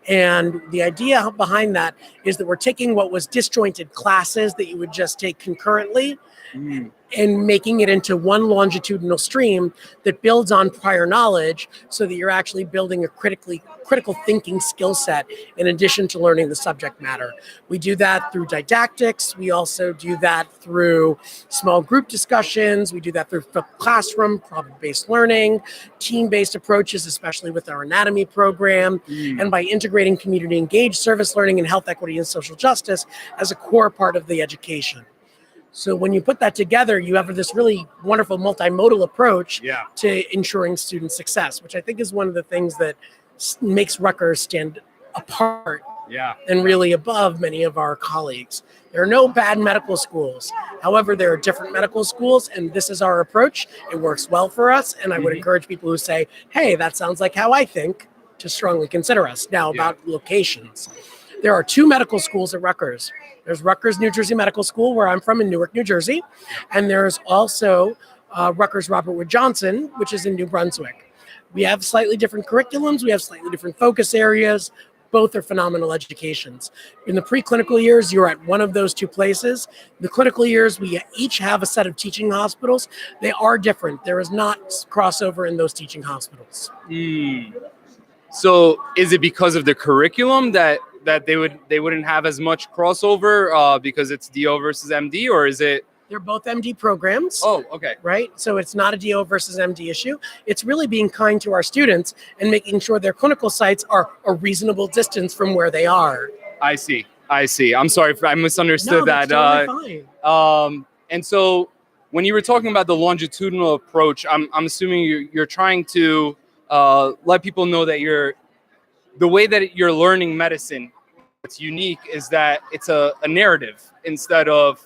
And the idea behind that is that we're taking what was disjointed classes that you would just take concurrently and making it into one longitudinal stream that builds on prior knowledge so that you're actually building a critical thinking skill set in addition to learning the subject matter. We do that through didactics. We also do that through small group discussions. We do that through classroom, problem-based learning, team-based approaches, especially with our anatomy program, and by integrating community engaged service learning and health equity and social justice as a core part of the education. So when you put that together, you have this really wonderful multimodal approach to ensuring student success, which I think is one of the things that makes Rutgers stand apart and really above many of our colleagues. There are no bad medical schools. However, there are different medical schools, and this is our approach. It works well for us, and I would encourage people who say, hey, that sounds like how I think, to strongly consider us. Now, about locations. There are 2 medical schools at Rutgers. There's Rutgers New Jersey Medical School, where I'm from in Newark, New Jersey. And there's also Rutgers Robert Wood Johnson, which is in New Brunswick. We have slightly different curriculums. We have slightly different focus areas. Both are phenomenal educations. In the preclinical years, you're at one of those 2 places. The clinical years, we each have a set of teaching hospitals. They are different. There is not crossover in those teaching hospitals. So is it because of the curriculum that they wouldn't have as much crossover because it's DO versus MD, or is it? They're both MD programs. Oh, okay. Right? So it's not a DO versus MD issue. It's really being kind to our students and making sure their clinical sites are a reasonable distance from where they are. I see. I'm sorry I misunderstood that. That's totally fine. And so when you were talking about the longitudinal approach, I'm assuming you're trying to let people know that the way that you're learning medicine, what's unique is that it's a narrative instead of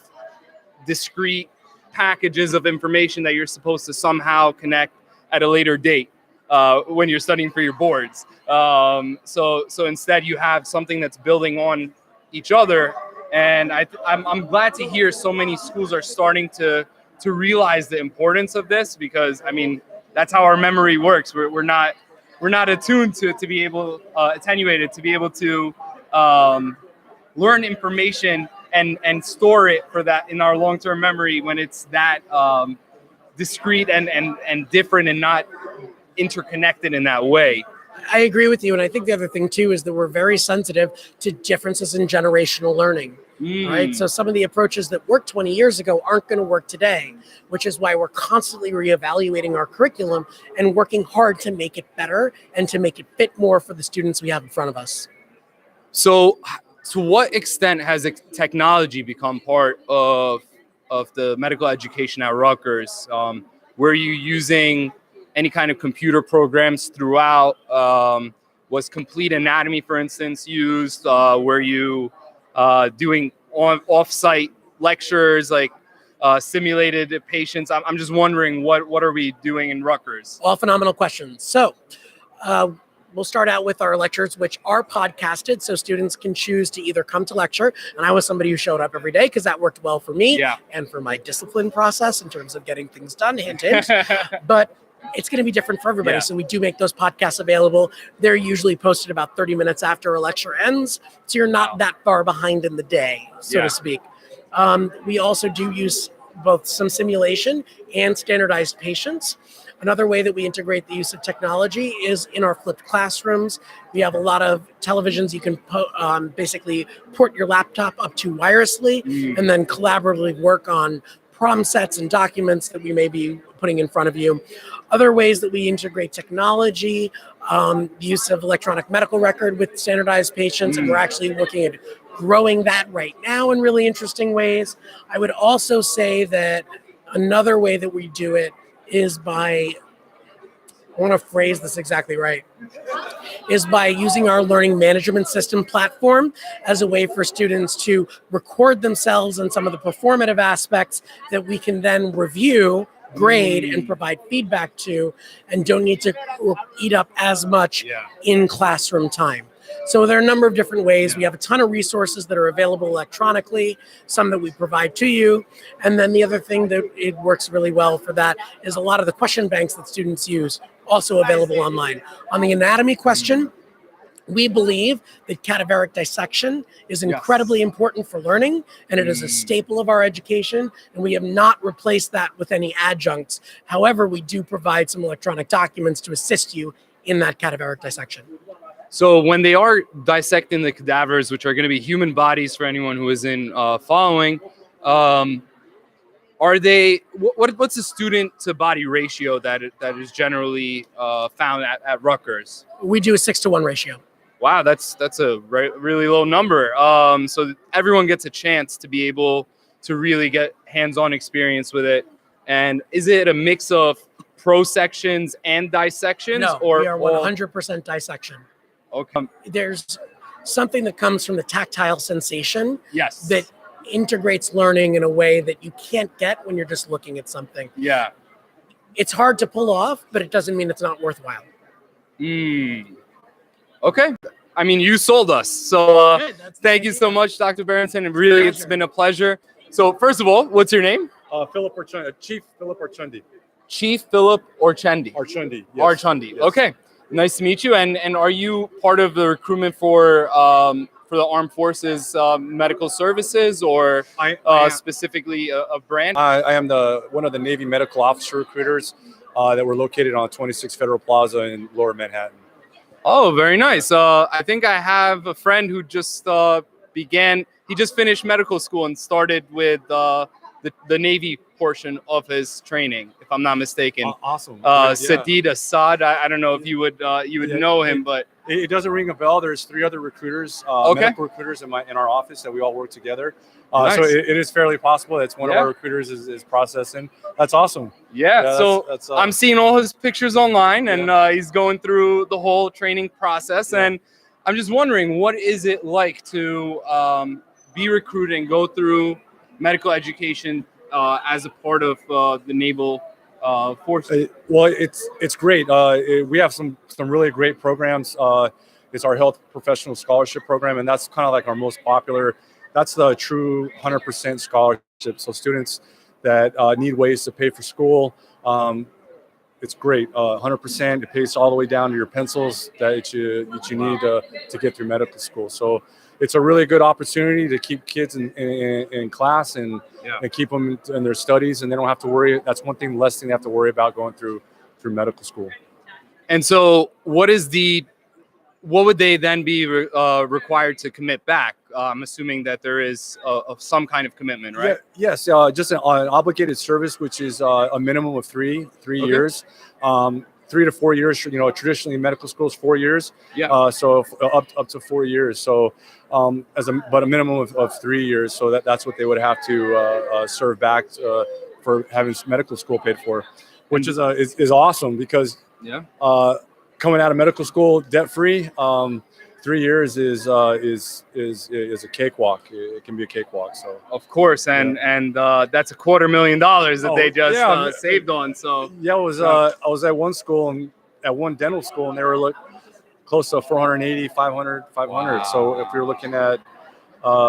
discrete packages of information that you're supposed to somehow connect at a later date when you're studying for your boards. So instead you have something that's building on each other. And I'm glad to hear so many schools are starting to realize the importance of this, because I mean, that's how our memory works. We're not attuned to be able, attenuated to be able to learn information and store it for that in our long-term memory when it's that discrete and different and not interconnected in that way. I agree with you. And I think the other thing too is that we're very sensitive to differences in generational learning. Right. So some of the approaches that worked 20 years ago aren't going to work today, which is why we're constantly reevaluating our curriculum and working hard to make it better and to make it fit more for the students we have in front of us. So to what extent has technology become part of the medical education at Rutgers? Were you using any kind of computer programs throughout? Was Complete Anatomy, for instance, used? Were you doing off-site lectures, like simulated patients? I'm just wondering, what are we doing in Rutgers? All phenomenal questions. So we'll start out with our lectures, which are podcasted, so students can choose to either come to lecture, and I was somebody who showed up every day because that worked well for me and for my discipline process in terms of getting things done, hint, hint. But it's going to be different for everybody. So we do make those podcasts available. They're usually posted about 30 minutes after a lecture ends. So you're not that far behind in the day, so to speak. We also do use both some simulation and standardized patients. Another way that we integrate the use of technology is in our flipped classrooms. We have a lot of televisions you can basically port your laptop up to wirelessly and then collaboratively work on problem sets and documents that we may be putting in front of you. Other ways that we integrate technology, the use of electronic medical record with standardized patients, and we're actually looking at growing that right now in really interesting ways. I would also say that another way that we do it is by, I want to phrase this exactly right, is by using our learning management system platform as a way for students to record themselves and some of the performative aspects that we can then review, grade, and provide feedback to, and don't need to eat up as much in classroom time. So there are a number of different ways. We have a ton of resources that are available electronically, some that we provide to you. And then the other thing that it works really well for that is a lot of the question banks that students use also available online. On the anatomy question, we believe that cadaveric dissection is incredibly important for learning, and it is a staple of our education, and we have not replaced that with any adjuncts. However, we do provide some electronic documents to assist you in that cadaveric dissection. So when they are dissecting the cadavers, which are going to be human bodies for anyone who isn't following, are they what's the student to body ratio that is generally found at Rutgers? We do a 6-to-1 ratio. Wow, that's a really low number. So everyone gets a chance to be able to really get hands-on experience with it. And is it a mix of pro sections and dissections? No, we are 100% dissection. Okay. There's something that comes from the tactile sensation Yes. that integrates learning in a way that you can't get when you're just looking at something. Yeah. It's hard to pull off, but it doesn't mean it's not worthwhile. Okay. I mean, you sold us. So thank you so much, Dr. Barrington. And really, it's been a pleasure. So first of all, what's your name? Philip Orchundi, Chief Philip Orchundi. Chief Philip Orchundi. Archundi. Yes. Archundi. Yes. Okay. Nice to meet you. And are you part of the recruitment for the Armed Forces Medical Services, or specifically a brand? I am one of the Navy medical officer recruiters that were located on 26 Federal Plaza in Lower Manhattan. Oh, very nice. I think I have a friend who just he just finished medical school and started with the Navy portion of his training, if I'm not mistaken. Awesome. Sadid Assad. I don't know if you would know him, but it doesn't ring a bell. There's 3 other recruiters, medical recruiters in our office that we all work together. Nice. So it is fairly possible that one of our recruiters is processing. That's awesome. That's I'm seeing all his pictures online, and he's going through the whole training process. And I'm just wondering, what is it like to be recruited and go through medical education as a part of the naval forces? Well, it's great. We have some really great programs. It's our health professional scholarship program, and that's kind of like our most popular. That's the true 100% scholarship. So students that need ways to pay for school, it's great. 100%. It pays all the way down to your pencils that you need to get through medical school. So it's a really good opportunity to keep kids in class and keep them in their studies, and they don't have to worry. That's one thing less thing they have to worry about going through medical school. And so, what would they then be required to commit back? I'm assuming that there is some kind of commitment, right? Yes, just an obligated service, which is a minimum of three years. 3 to 4 years, traditionally medical school is 4 years. So up to 4 years. So but a minimum of 3 years. So that's what they would have to serve back for having medical school paid for, which is awesome because coming out of medical school debt free, 3 years is a cakewalk. It can be a cakewalk. So of course, and that's $250,000 that they just saved on. So I was at one school and at one dental school, and they were close to 480, 500. Wow. So if you're looking at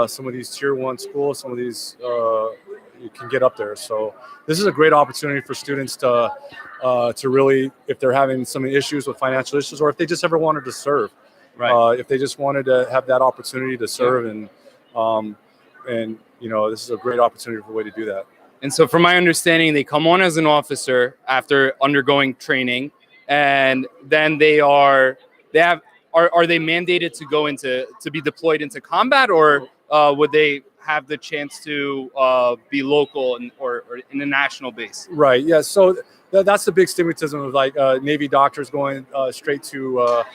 some of these tier 1 schools, some of these you can get up there. So this is a great opportunity for students to really, if they're having some issues with financial issues, or if they just ever wanted to serve. Right. If they just wanted to have that opportunity to serve, and this is a great opportunity for a way to do that. And so, from my understanding, they come on as an officer after undergoing training, and then are they mandated to go to be deployed into combat, or would they have the chance to be local or in a national base? Right. Yeah. So that's the big stigmatism of Navy doctors going straight to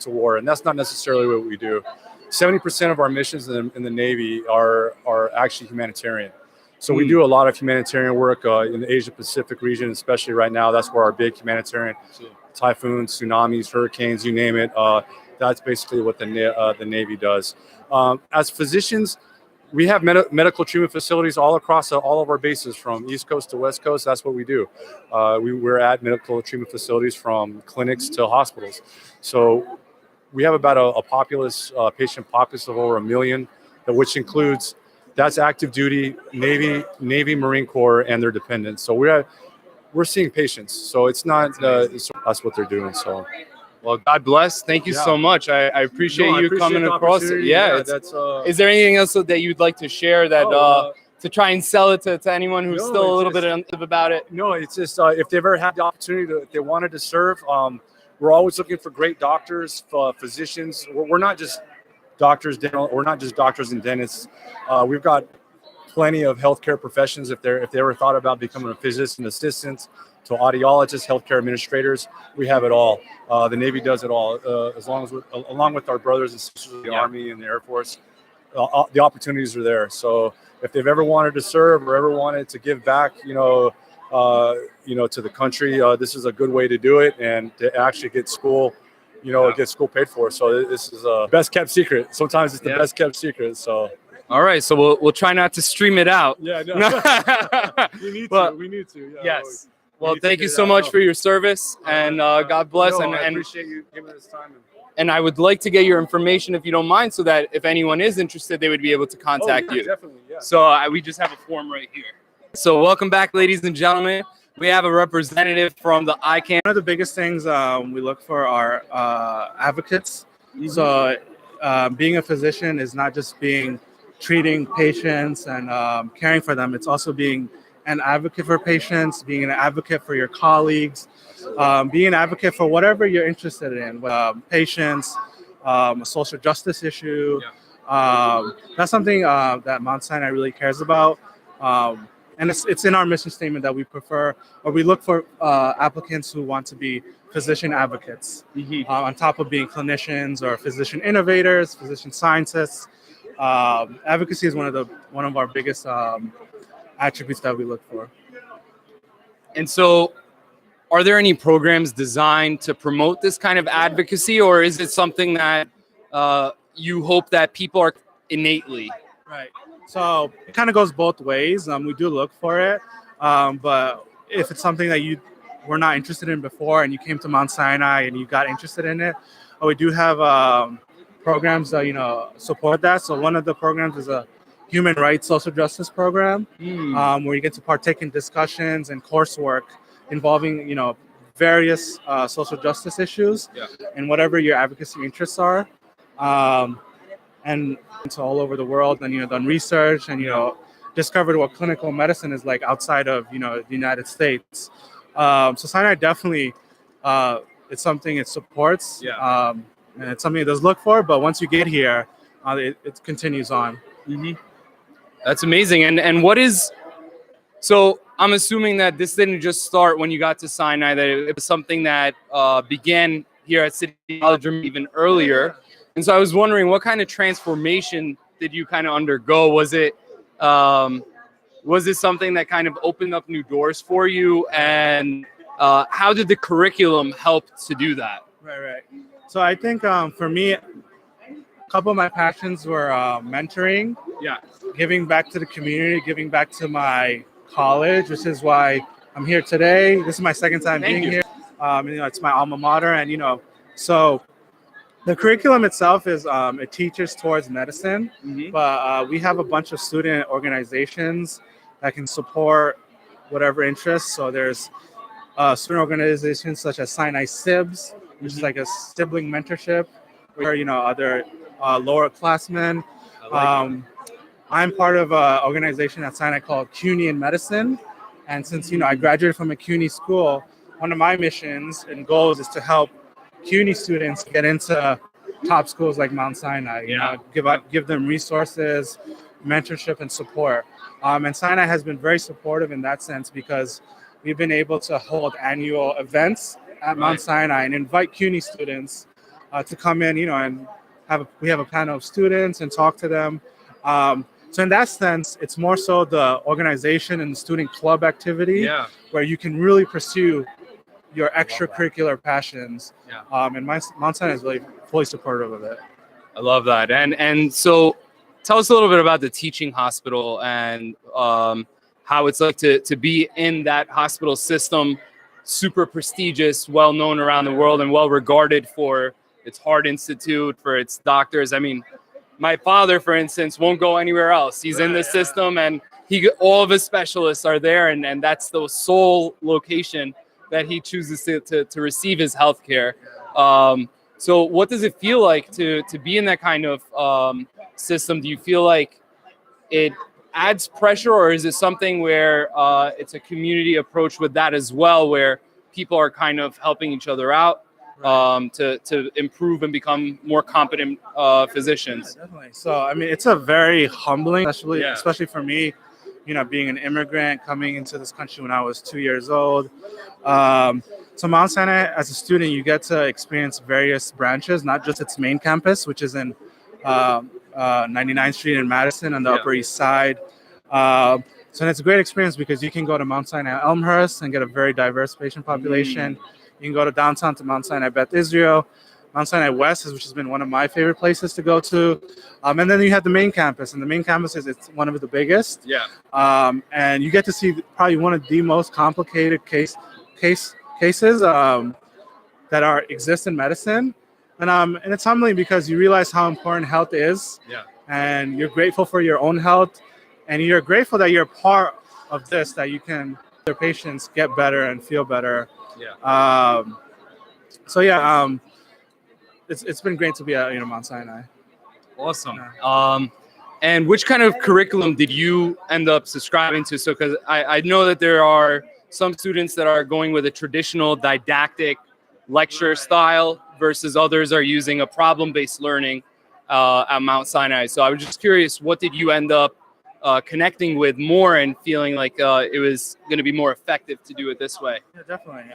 war, and that's not necessarily what we do. 70% of our missions in the Navy are actually humanitarian. So we do a lot of humanitarian work in the Asia Pacific region, especially right now. That's where our big humanitarian typhoons, tsunamis, hurricanes, you name it. That's basically what the Navy does. As physicians, we have medical treatment facilities all across all of our bases, from East Coast to West Coast. That's what we do. We're at medical treatment facilities from clinics to hospitals. So we have about a populace, patient populace of over 1 million, which includes that's active duty, Navy, Marine Corps, and their dependents. So we're seeing patients. So it's not that's what they're doing. So. Well, God bless. Thank you so much. I appreciate you coming the across. opportunity. Yeah. That's. Is there anything else that you'd like to share that to try and sell it to anyone who's still a little bit unsure about it? No, it's just if they've ever had the opportunity if they wanted to serve, we're always looking for great doctors, physicians. We're not just doctors, we're not just doctors and dentists. We've got plenty of healthcare professions. If they ever thought about becoming a physician assistant, to audiologists, healthcare administrators, we have it all. The Navy does it all, along with our brothers and sisters of the Army and the Air Force. The opportunities are there. So if they've ever wanted to serve or ever wanted to give back, to the country, this is a good way to do it and to actually get school, get school paid for. So this is a best kept secret. Sometimes it's the best kept secret. So. All right, so we'll try not to stream it out. Yeah, no. We need to. Yeah, yes. Well, thank you so much for your service, and God bless. I appreciate you giving us time. And I would like to get your information, if you don't mind, so that if anyone is interested, they would be able to contact you. Definitely, yeah. So we just have a form right here. So welcome back, ladies and gentlemen. We have a representative from the ICANN. One of the biggest things we look for are advocates. Mm-hmm. So being a physician is not just treating patients and caring for them. It's also being an advocate for patients, being an advocate for your colleagues, being an advocate for whatever you're interested in, patients, a social justice issue. That's something that Mount Sinai really cares about. And it's in our mission statement that we look for applicants who want to be physician advocates, on top of being clinicians or physician innovators, physician scientists. Advocacy is one of our biggest attributes that we look for. And so, are there any programs designed to promote this kind of advocacy, or is it something that you hope that people are innately? Right. So it kind of goes both ways. We do look for it, but if it's something that you were not interested in before and you came to Mount Sinai and you got interested in it, we do have programs that support that. So one of the programs is a human rights social justice program, where you get to partake in discussions and coursework involving various social justice issues and whatever your advocacy interests are, and it's all over the world, and done research and discovered what clinical medicine is like outside of the United States. So Sinai definitely it's something it supports, and it's something it does look for. But once you get here, it continues on. That's amazing. And what is, so I'm assuming that this didn't just start when you got to Sinai, that it was something that began here at City College or even earlier. And so I was wondering, what kind of transformation did you kind of undergo? Was it something that kind of opened up new doors for you? And how did the curriculum help to do that? Right. So I think for me, a couple of my passions were mentoring, giving back to the community, giving back to my college, which is why I'm here today. This is my second time being here. It's my alma mater, and so the curriculum itself is it teaches towards medicine, but we have a bunch of student organizations that can support whatever interests. So there's student organizations such as Sinai Sibs, which is like a sibling mentorship, where other lower classmen. I'm part of an organization at Sinai called CUNY in Medicine, and since I graduated from a CUNY school, one of my missions and goals is to help CUNY students get into top schools like Mount Sinai. Give them resources, mentorship, and support. And Sinai has been very supportive in that sense, because we've been able to hold annual events at Mount Sinai and invite CUNY students to come in, and we have a panel of students and talk to them. So in that sense, it's more so the organization and the student club activity where you can really pursue your extracurricular passions. And Mount Sinai is really fully supportive of it. I love that. And so tell us a little bit about the teaching hospital and how it's like to be in that hospital system, super prestigious, well known around the world, and well regarded for its heart institute, for its doctors. I mean, my father, for instance, won't go anywhere else. He's in the system, and all of his specialists are there, and that's the sole location that he chooses to receive his health care. So what does it feel like to be in that kind of system? Do you feel like it adds pressure, or is it something where it's a community approach with that as well, where people are kind of helping each other out to improve and become more competent physicians? Yeah, definitely. So I mean, it's a very humbling, especially for me, being an immigrant coming into this country when I was 2 years old. So Mount Sinai, as a student, you get to experience various branches, not just its main campus, which is in 99th Street in Madison on the Upper East Side. So it's a great experience because you can go to Mount Sinai Elmhurst and get a very diverse patient population. You can go to downtown to Mount Sinai Beth Israel. Mount Sinai West, which has been one of my favorite places to go to. And then you have the main campus, and the main campus it's one of the biggest. And you get to see probably one of the most complicated cases that exist in medicine. And it's humbling because you realize how important health is. And you're grateful for your own health, and you're grateful that you're part of this, that you can help your patients get better and feel better. It's been great to be at Mount Sinai. Awesome. And which kind of curriculum did you end up subscribing to? So, because I know that there are some students that are going with a traditional didactic lecture style versus others are using a problem-based learning at Mount Sinai. So I was just curious, what did you end up connecting with more and feeling like it was going to be more effective to do it this way? Yeah, definitely.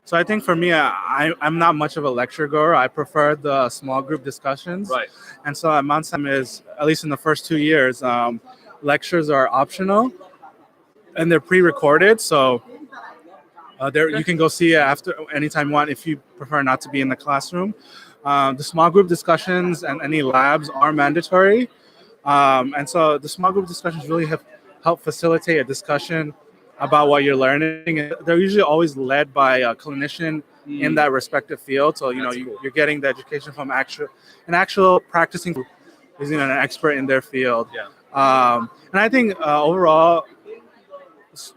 So I think for me, I'm not much of a lecture goer. I prefer the small group discussions. And so at Mount Sinai is, at least in the first 2 years, lectures are optional and they're pre-recorded. So you can go see it after anytime you want if you prefer not to be in the classroom. The small group discussions and any labs are mandatory. And so the small group discussions really have helped facilitate a discussion about what you're learning. And they're usually always led by a clinician in that respective field. So, you're getting the education from an actual practicing is an expert in their field. And I think overall,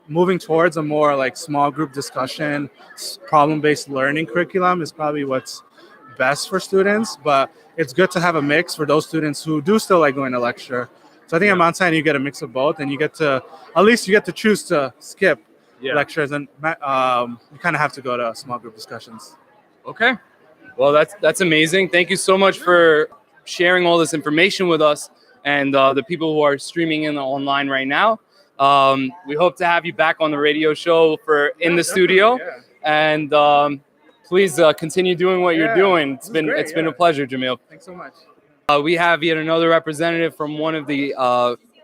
moving towards a more like small group discussion, problem-based learning curriculum is probably what's best for students, but it's good to have a mix for those students who do still like going to lecture. So I think at Mount Sinai you get a mix of both, and you get to choose to skip lectures, and you kind of have to go to small group discussions. Okay, well that's amazing. Thank you so much for sharing all this information with us and the people who are streaming in online right now. We hope to have you back on the radio show in the studio, and please continue doing what you're doing. It's been a pleasure, Jamil. Thanks so much. We have yet another representative from one of the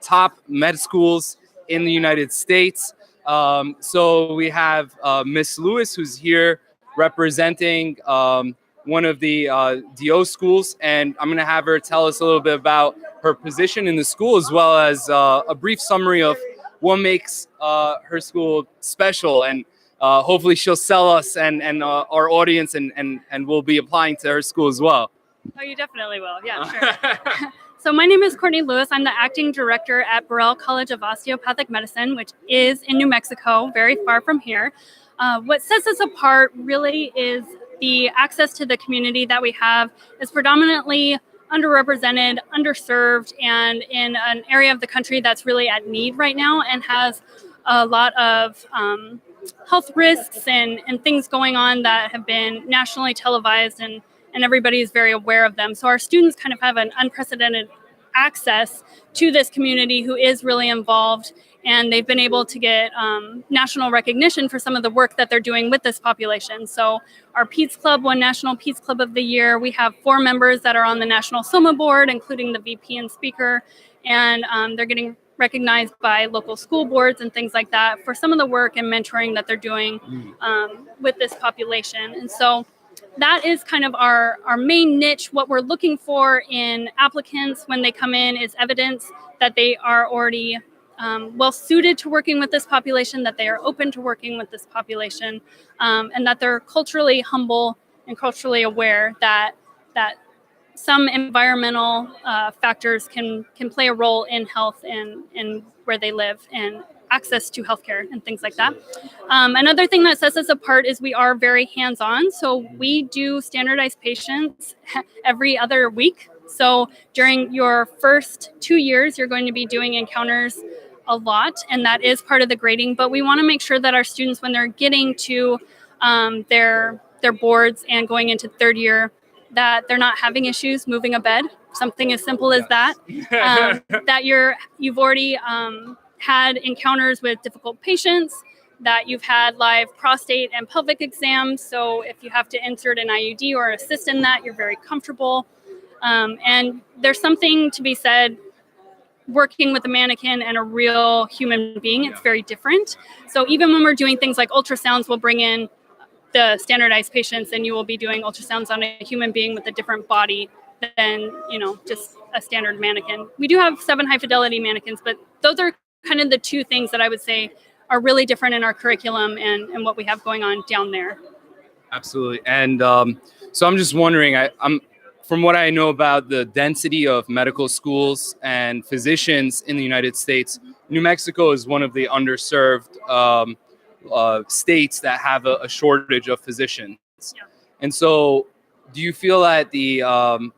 top med schools in the United States. So we have Miss Lewis, who's here representing one of the DO schools, and I'm going to have her tell us a little bit about her position in the school, as well as a brief summary of what makes her school special, and hopefully she'll sell us and our audience, and we'll be applying to her school as well. Oh, you definitely will. Yeah, sure. So my name is Courtney Lewis. I'm the acting director at Burrell College of Osteopathic Medicine, which is in New Mexico, very far from here. What sets us apart really is the access to the community that we have is predominantly underrepresented, underserved, and in an area of the country that's really at need right now and has a lot of health risks and things going on that have been nationally televised, and everybody is very aware of them. So our students kind of have an unprecedented access to this community who is really involved, and they've been able to get national recognition for some of the work that they're doing with this population. So our Peds Club won National Peds Club of the Year. We have 4 members that are on the National SOMA board, including the VP and speaker, and they're getting recognized by local school boards and things like that for some of the work and mentoring that they're doing with this population. And so that is kind of our main niche. What we're looking for in applicants when they come in is evidence that they are already well suited to working with this population, that they are open to working with this population, and that they're culturally humble and culturally aware that some environmental factors can play a role in health and where they live and access to healthcare and things like that. Another thing that sets us apart is we are very hands-on. So we do standardized patients every other week. So during your first 2 years, you're going to be doing encounters a lot, and that is part of the grading. But we want to make sure that our students, when they're getting to their boards and going into third year, that they're not having issues moving a bed, something as simple as that, that you've already had encounters with difficult patients, that you've had live prostate and pelvic exams. So if you have to insert an IUD or assist in that, you're very comfortable. And there's something to be said working with a mannequin and a real human being. It's very different. So even when we're doing things like ultrasounds, we'll bring in the standardized patients, and you will be doing ultrasounds on a human being with a different body than, just a standard mannequin. We do have 7 high fidelity mannequins, but those are kind of the 2 things that I would say are really different in our curriculum and what we have going on down there. Absolutely. And so I'm just wondering, I'm from what I know about the density of medical schools and physicians in the United States, New Mexico is one of the underserved states that have a shortage of physicians. Yeah. And so do you feel that the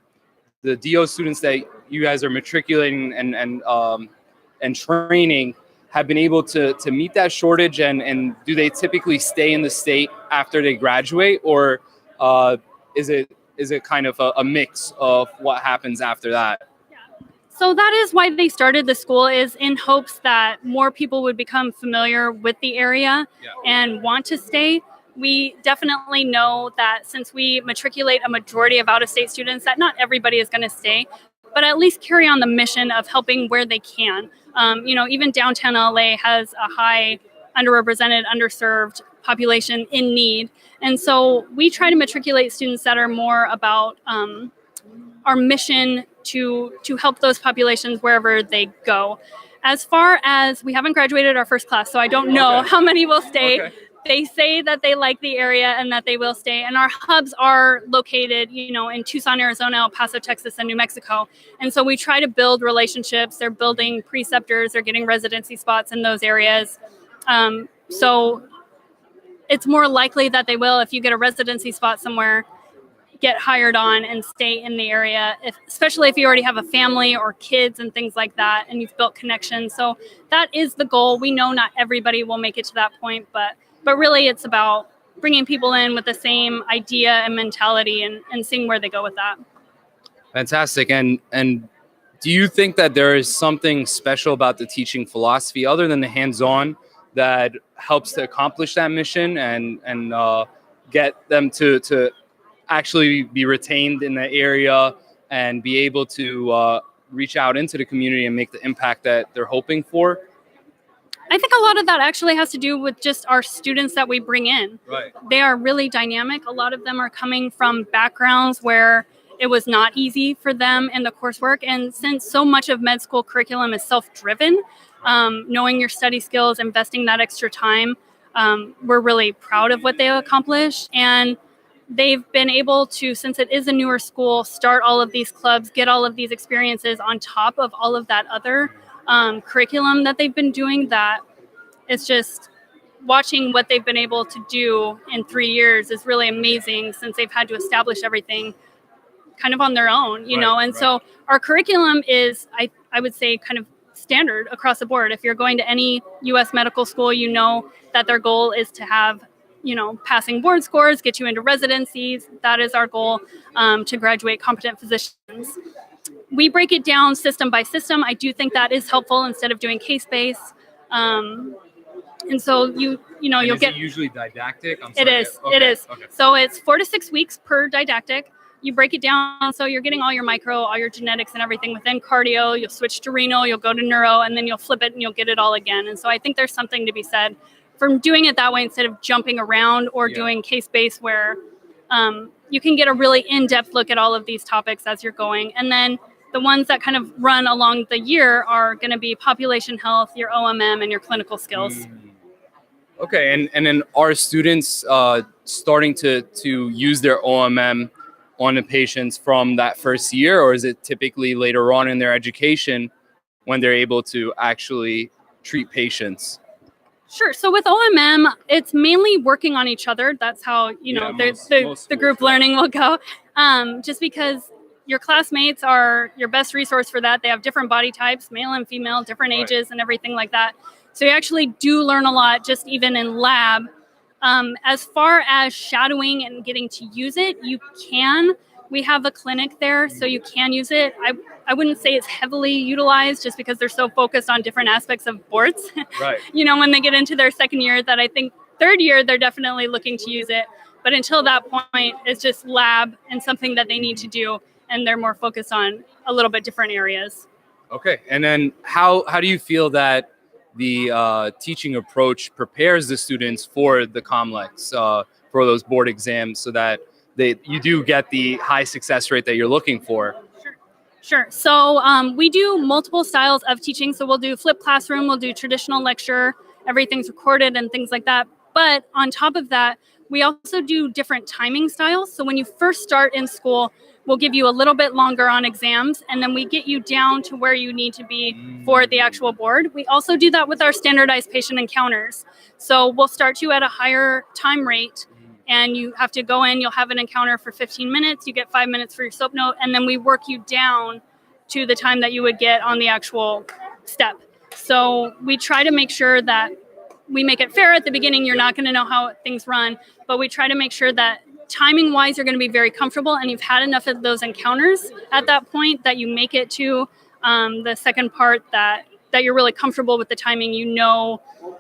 DO students that you guys are matriculating and training have been able to meet that shortage, and do they typically stay in the state after they graduate, or is it kind of a mix of what happens after that? So that is why they started the school, is in hopes that more people would become familiar with the area and want to stay. We definitely know that since we matriculate a majority of out-of-state students, that not everybody is going to stay, but at least carry on the mission of helping where they can. Even downtown LA has a high underrepresented, underserved population in need. And so we try to matriculate students that are more about our mission to help those populations wherever they go. As far as, we haven't graduated our first class, so I don't know how many will stay. Okay. They say that they like the area and that they will stay. And our hubs are located, in Tucson, Arizona, El Paso, Texas, and New Mexico. And so we try to build relationships. They're building preceptors. They're getting residency spots in those areas. So it's more likely that they will, if you get a residency spot somewhere, get hired on and stay in the area, especially if you already have a family or kids and things like that, and you've built connections. So that is the goal. We know not everybody will make it to that point, but really it's about bringing people in with the same idea and mentality and seeing where they go with that. Fantastic. And do you think that there is something special about the teaching philosophy other than the hands-on that helps to accomplish that mission and get them to actually be retained in the area and be able to reach out into the community and make the impact that they're hoping for? I think a lot of that actually has to do with just our students that we bring in. Right. They are really dynamic. A lot of them are coming from backgrounds where it was not easy for them in the coursework. And since so much of med school curriculum is self-driven, knowing your study skills, investing that extra time, we're really proud of what they've accomplished. And they've been able to, since it is a newer school, start all of these clubs, get all of these experiences on top of all of that other curriculum that they've been doing. That it's just watching what they've been able to do in 3 years is really amazing, since they've had to establish everything kind of on their own, know. And so our curriculum is, I would say, kind of standard across the board. If you're going to any U.S. medical school, you know that their goal is to have, passing board scores, get you into residencies. That is our goal, to graduate competent physicians. We break it down system by system. I do think that is helpful instead of doing case-based. And so you'll get. It usually didactic? I'm sorry. It is. Okay. It is. Okay. So it's 4 to 6 weeks per didactic. You break it down, so you're getting all your micro, all your genetics and everything within cardio. You'll switch to renal, you'll go to neuro, and then you'll flip it and you'll get it all again. And so I think there's something to be said from doing it that way instead of jumping around or doing case-based, where you can get a really in-depth look at all of these topics as you're going. And then the ones that kind of run along the year are going to be population health, your OMM, and your clinical skills. Okay, and then our students, starting to use their OMM on the patients from that first year, or is it typically later on in their education when they're able to actually treat patients? Sure. So with OMM, it's mainly working on each other. That's how, the group learning will go. Just because your classmates are your best resource for that. They have different body types, male and female, different ages and everything like that. So you actually do learn a lot just even in lab. As far as shadowing and getting to use it, you can. We have a clinic there, so you can use it. I wouldn't say it's heavily utilized just because they're so focused on different aspects of boards. Right. When they get into their second year, that I think third year, they're definitely looking to use it. But until that point, it's just lab and something that they need to do. And they're more focused on a little bit different areas. Okay. And then how do you feel that the teaching approach prepares the students for the COMLEX, for those board exams, so that you do get the high success rate that you're looking for? Sure. So we do multiple styles of teaching. So we'll do flipped classroom, we'll do traditional lecture, everything's recorded and things like that. But on top of that, we also do different timing styles. So when you first start in school, we'll give you a little bit longer on exams, and then we get you down to where you need to be for the actual board. We also do that with our standardized patient encounters. So we'll start you at a higher time rate, and you have to go in, you'll have an encounter for 15 minutes, you get 5 minutes for your SOAP note, and then we work you down to the time that you would get on the actual step. So we try to make sure that we make it fair at the beginning. You're not going to know how things run, but we try to make sure that timing wise, you're going to be very comfortable and you've had enough of those encounters at that point that you make it to the second part that you're really comfortable with the timing.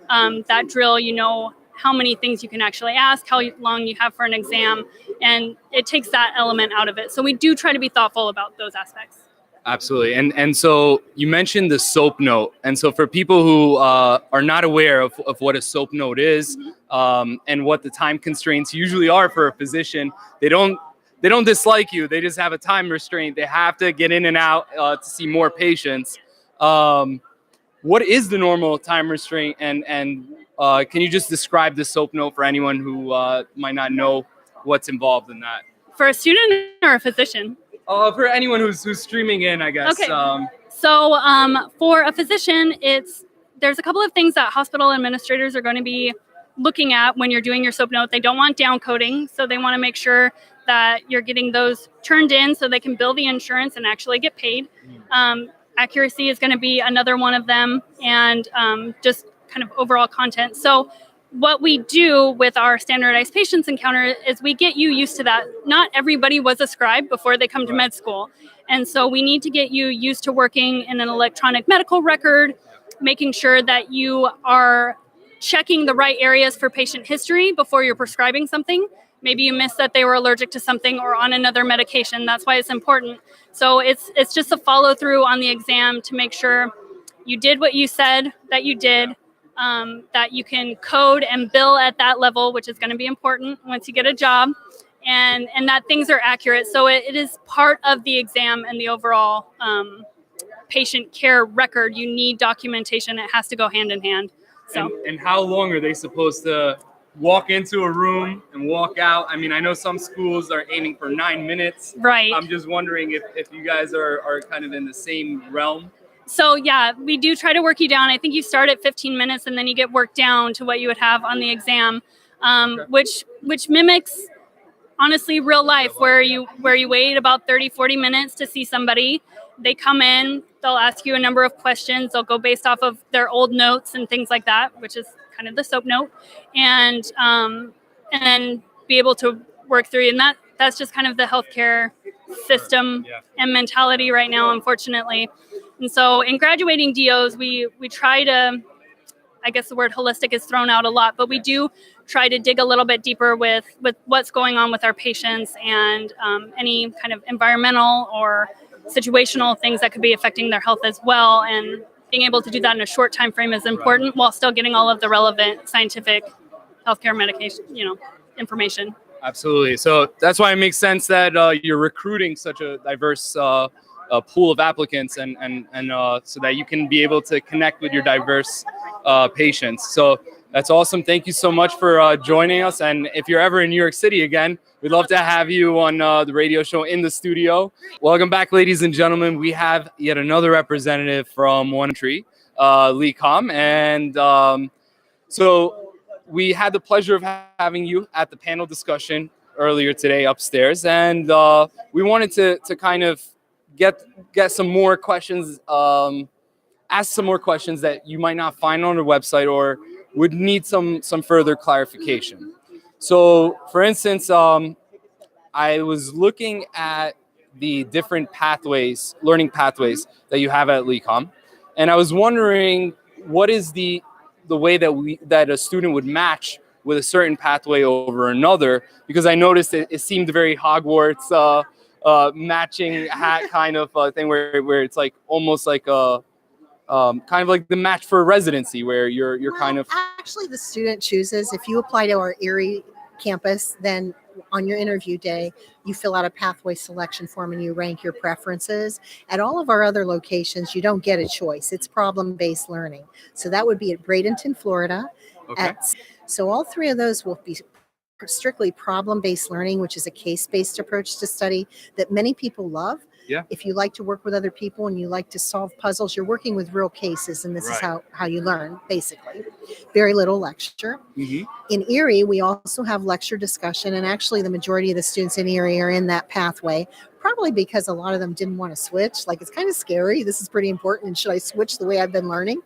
That drill, how many things you can actually ask, how long you have for an exam, and it takes that element out of it. So we do try to be thoughtful about those aspects. Absolutely. And so you mentioned the SOAP note. And so for people who are not aware of what a SOAP note is, and what the time constraints usually are for a physician, they don't dislike you. They just have a time restraint. They have to get in and out to see more patients. What is the normal time restraint? And can you just describe the SOAP note for anyone who might not know what's involved in that? For a student or a physician? For anyone who's streaming in, I guess. Okay. So for a physician, there's a couple of things that hospital administrators are going to be looking at when you're doing your SOAP note. They don't want down coding, so they want to make sure that you're getting those turned in so they can bill the insurance and actually get paid. Accuracy is going to be another one of them, and just kind of overall content. So what we do with our standardized patients encounter is we get you used to that. Not everybody was a scribe before they come to med school. And so we need to get you used to working in an electronic medical record, making sure that you are checking the right areas for patient history before you're prescribing something. Maybe you missed that they were allergic to something or on another medication. That's why it's important. So it's just a follow through on the exam to make sure you did what you said that you did. That you can code and bill at that level, which is going to be important once you get a job, and that things are accurate. So it is part of the exam and the overall patient care record. You need documentation. It has to go hand in hand. So. And how long are they supposed to walk into a room and walk out? I mean, I know some schools are aiming for 9 minutes. Right. I'm just wondering if you guys are kind of in the same realm. So yeah, we do try to work you down. I think you start at 15 minutes and then you get worked down to what you would have on the exam, which mimics honestly real life, where you wait about 30, 40 minutes to see somebody. They come in, they'll ask you a number of questions. They'll go based off of their old notes and things like that, which is kind of the SOAP note, and then be able to work through. And that's just kind of the healthcare system and mentality right now, unfortunately. And so in graduating DOs, we try to, I guess the word holistic is thrown out a lot, but we do try to dig a little bit deeper with what's going on with our patients and any kind of environmental or situational things that could be affecting their health as well. And being able to do that in a short time frame is important while still getting all of the relevant scientific healthcare medication, information. Absolutely. So that's why it makes sense that you're recruiting such a diverse pool of applicants, and so that you can be able to connect with your diverse patients. So That's awesome. Thank you so much for joining us. And if you're ever in New York City again, we'd love to have you on the radio show in the studio. Welcome back, ladies and gentlemen. We have yet another representative from one country, LECOM. And so we had the pleasure of having you at the panel discussion earlier today upstairs. And we wanted to kind of get some more questions, ask some more questions that you might not find on the website or would need some further clarification. So, for instance, I was looking at the different pathways, learning pathways that you have at LECOM, and I was wondering what is the way that a student would match with a certain pathway over another, because I noticed it seemed very Hogwarts matching hat kind of thing where it's like almost like a kind of like the match for residency where you're kind of actually the student chooses. If you apply to our Erie campus, then on your interview day you fill out a pathway selection form and you rank your preferences. At all of our other locations you don't get a choice. It's problem-based learning. So that would be at Bradenton, Florida. Okay. So all three of those will be strictly problem-based learning, which is a case-based approach to study that many people love. Yeah. If you like to work with other people and you like to solve puzzles, you're working with real cases, and this is how you learn, basically. Very little lecture. Mm-hmm. In Erie, we also have lecture discussion, and actually the majority of the students in Erie are in that pathway, probably because a lot of them didn't want to switch. Like, it's kind of scary. This is pretty important, and should I switch the way I've been learning?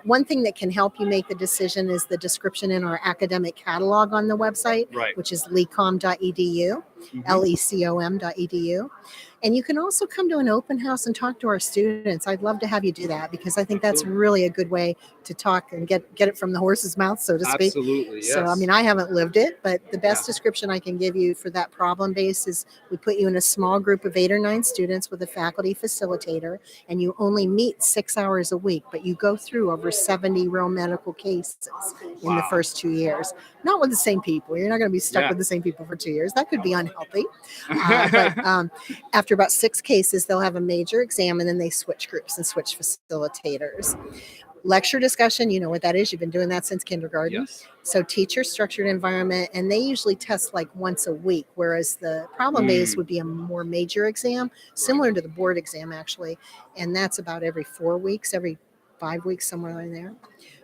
One thing that can help you make the decision is the description in our academic catalog on the website, which is lecom.edu, lecom.edu. And you can also come to an open house and talk to our students. I'd love to have you do that, because I think that's really a good way to talk and get it from the horse's mouth, so to speak. Absolutely, yes. So, I mean, I haven't lived it, but the best description I can give you for that problem base is we put you in a small group of 8 or 9 students with a faculty facilitator, and you only meet 6 hours a week, but you go through over 70 real medical cases in the first 2 years. Not with the same people. You're not going to be stuck with the same people for 2 years. That could be unhealthy. But after about 6 cases, they'll have a major exam, and then they switch groups and switch facilitators. Lecture discussion, you know what that is. You've been doing that since kindergarten. Yes. So teacher structured environment, and they usually test like once a week, whereas the problem base would be a more major exam, similar to the board exam actually, and that's about every 4 weeks, every 5 weeks, somewhere in there.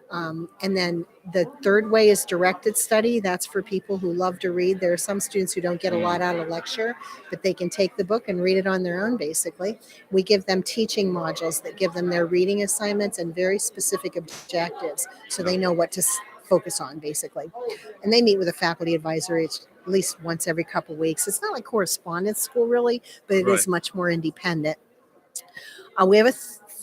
And then the third way is directed study. That's for people who love to read. There are some students who don't get a lot out of lecture, but they can take the book and read it on their own, basically. We give them teaching modules that give them their reading assignments and very specific objectives, so they know what to focus on, basically. And they meet with a faculty advisor at least once every couple of weeks. It's not like correspondence school, really, but it is much more independent. We have a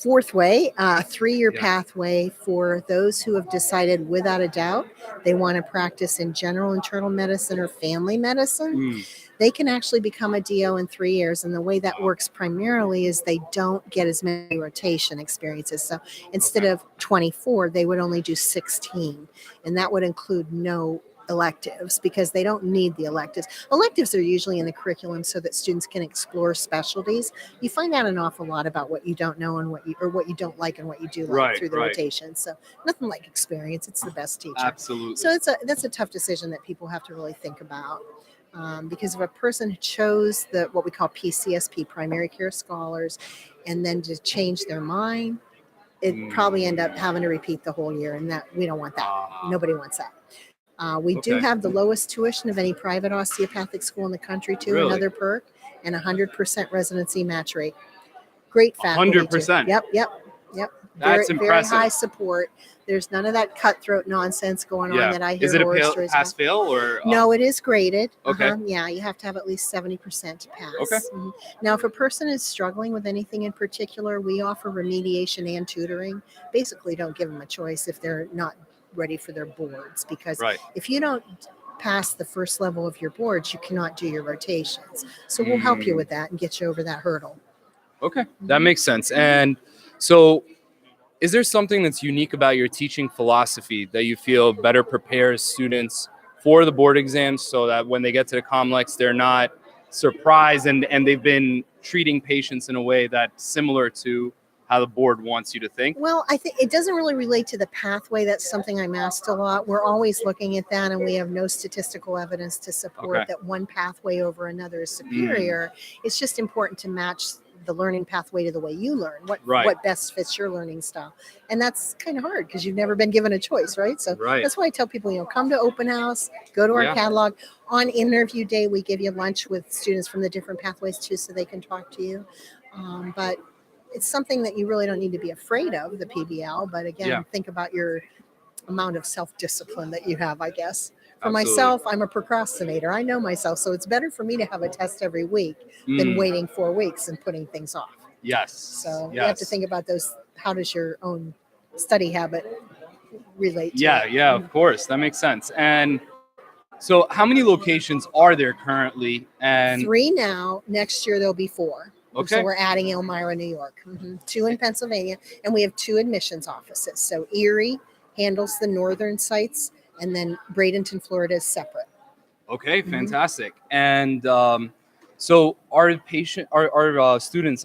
fourth way, 3-year pathway for those who have decided without a doubt they want to practice in general internal medicine or family medicine. They can actually become a DO in 3 years. And the way that works primarily is they don't get as many rotation experiences. So instead of 24, they would only do 16. And that would include no electives, because they don't need the electives. Electives are usually in the curriculum so that students can explore specialties. You find out an awful lot about what you don't know and what you don't like and what you do like through the rotation. So nothing like experience. It's the best teacher. Absolutely. So that's a tough decision that people have to really think about. Because if a person chose what we call PCSP, primary care scholars, and then to change their mind, it'd probably end up having to repeat the whole year, and that we don't want that. Nobody wants that. We do have the lowest tuition of any private osteopathic school in the country, too. Really? Another perk, and 100% residency match rate. Great faculty. 100%? Yep. That's very impressive. high support. There's none of that cutthroat nonsense going on that I hear. Is it horror a stories pass about. fail or? No, it is graded. Okay. Yeah, you have to have at least 70% to pass. Okay. Now, if a person is struggling with anything in particular, we offer remediation and tutoring. Basically, don't give them a choice if they're not ready for their boards, because if you don't pass the first level of your boards, you cannot do your rotations. So we'll help you with that and get you over that hurdle. Okay, that makes sense. And so, is there something that's unique about your teaching philosophy that you feel better prepares students for the board exams, so that when they get to the COMLEX, they're not surprised and they've been treating patients in a way that's similar to how the board wants you to think? Well, I think it doesn't really relate to the pathway. That's something I'm asked a lot. We're always looking at that, and we have no statistical evidence to support Okay. that one pathway over another is superior. It's just important to match the learning pathway to the way you learn, what best fits your learning style. And that's kind of hard because you've never been given a choice, right? So that's why I tell people, come to open house, go to our catalog. On interview day, we give you lunch with students from the different pathways too, so they can talk to you. But it's something that you really don't need to be afraid of, the PBL. But again, think about your amount of self-discipline that you have, I guess. For myself, I'm a procrastinator. I know myself. So it's better for me to have a test every week than waiting 4 weeks and putting things off. Yes. So you have to think about those. How does your own study habit relate to it? Yeah, of course. That makes sense. And so how many locations are there currently? And 3 now. Next year, there'll be 4. Okay. So we're adding Elmira, New York, 2 in Pennsylvania, and we have 2 admissions offices. So Erie handles the northern sites, and then Bradenton, Florida is separate. Okay, fantastic. And so our students,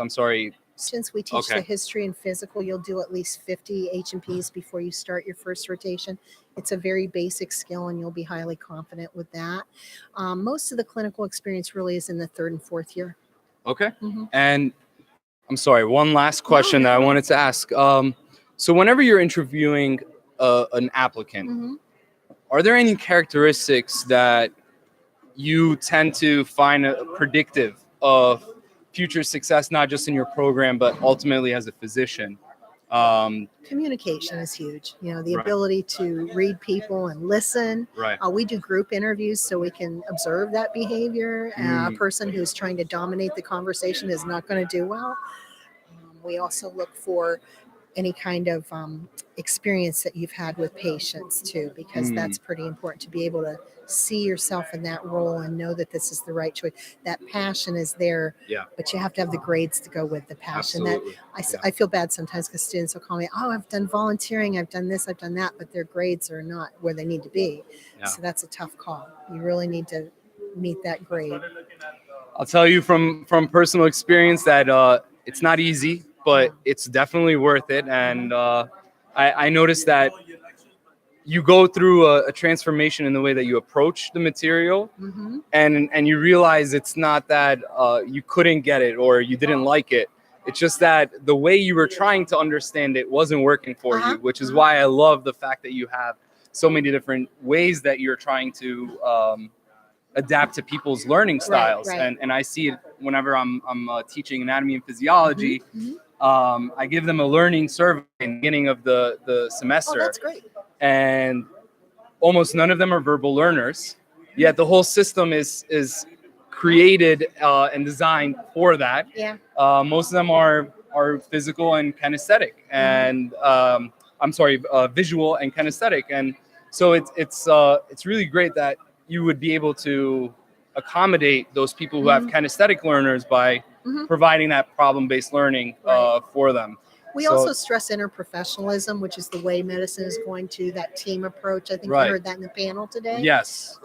Since we teach the history and physical, you'll do at least 50 H&Ps before you start your first rotation. It's a very basic skill, and you'll be highly confident with that. Most of the clinical experience really is in the 3rd and 4th year. Okay. And I'm sorry, one last question that I wanted to ask. So whenever you're interviewing an applicant, are there any characteristics that you tend to find predictive of future success, not just in your program, but ultimately as a physician? Communication is huge. The ability to read people and listen. We do group interviews so we can observe that behavior. A person who's trying to dominate the conversation is not going to do well. We also look for any kind of experience that you've had with patients too, because that's pretty important to be able to see yourself in that role and know that this is the right choice. That passion is there, but you have to have the grades to go with the passion. I feel bad sometimes because students will call me, I've done volunteering, I've done this, I've done that, but their grades are not where they need to be. So that's a tough call. You really need to meet that grade. I'll tell you from personal experience that it's not easy, but it's definitely worth it. And I noticed that you go through a transformation in the way that you approach the material, and you realize it's not that you couldn't get it or you didn't like it. It's just that the way you were trying to understand it wasn't working for you, which is why I love the fact that you have so many different ways that you're trying to adapt to people's learning styles. And I see it whenever I'm teaching anatomy and physiology. I give them a learning survey in the beginning of the semester. Oh, that's great. And almost none of them are verbal learners, yet the whole system is created and designed for that. Most of them are physical and kinesthetic, and visual and kinesthetic. And so it's really great that you would be able to accommodate those people who have kinesthetic learners by providing that problem-based learning for them. We also stress interprofessionalism, which is the way medicine is going to, that team approach. I think I heard that in the panel today. Yes.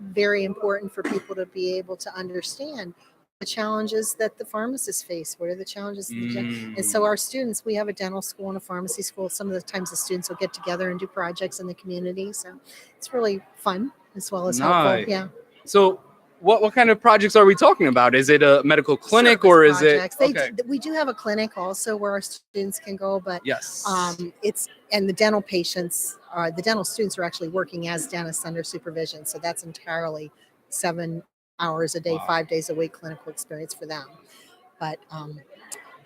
Very important for people to be able to understand the challenges that the pharmacists face. What are the challenges? And so our students, we have a dental school and a pharmacy school. Some of the times the students will get together and do projects in the community. So it's really fun as well as helpful. Yeah. So what kind of projects are we talking about? Is it a medical clinic or is it? We do have a clinic also where our students can go, but and the dental patients, the dental students are actually working as dentists under supervision. So that's entirely 7 hours a day, 5 days a week clinical experience for them. But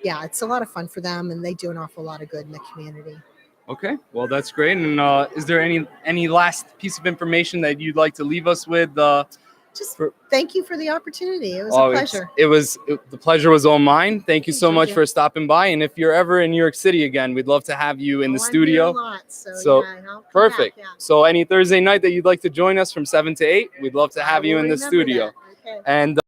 it's a lot of fun for them, and they do an awful lot of good in the community. Okay, well, that's great. And is there any last piece of information that you'd like to leave us with? Thank you for the opportunity. It was a pleasure. The pleasure was all mine. Thank you so much for stopping by. And if you're ever in New York City again, we'd love to have you in the studio. I'm here a lot, so perfect. Back, So any Thursday night that you'd like to join us from 7 to 8, we'd love to have you in the studio. Okay. And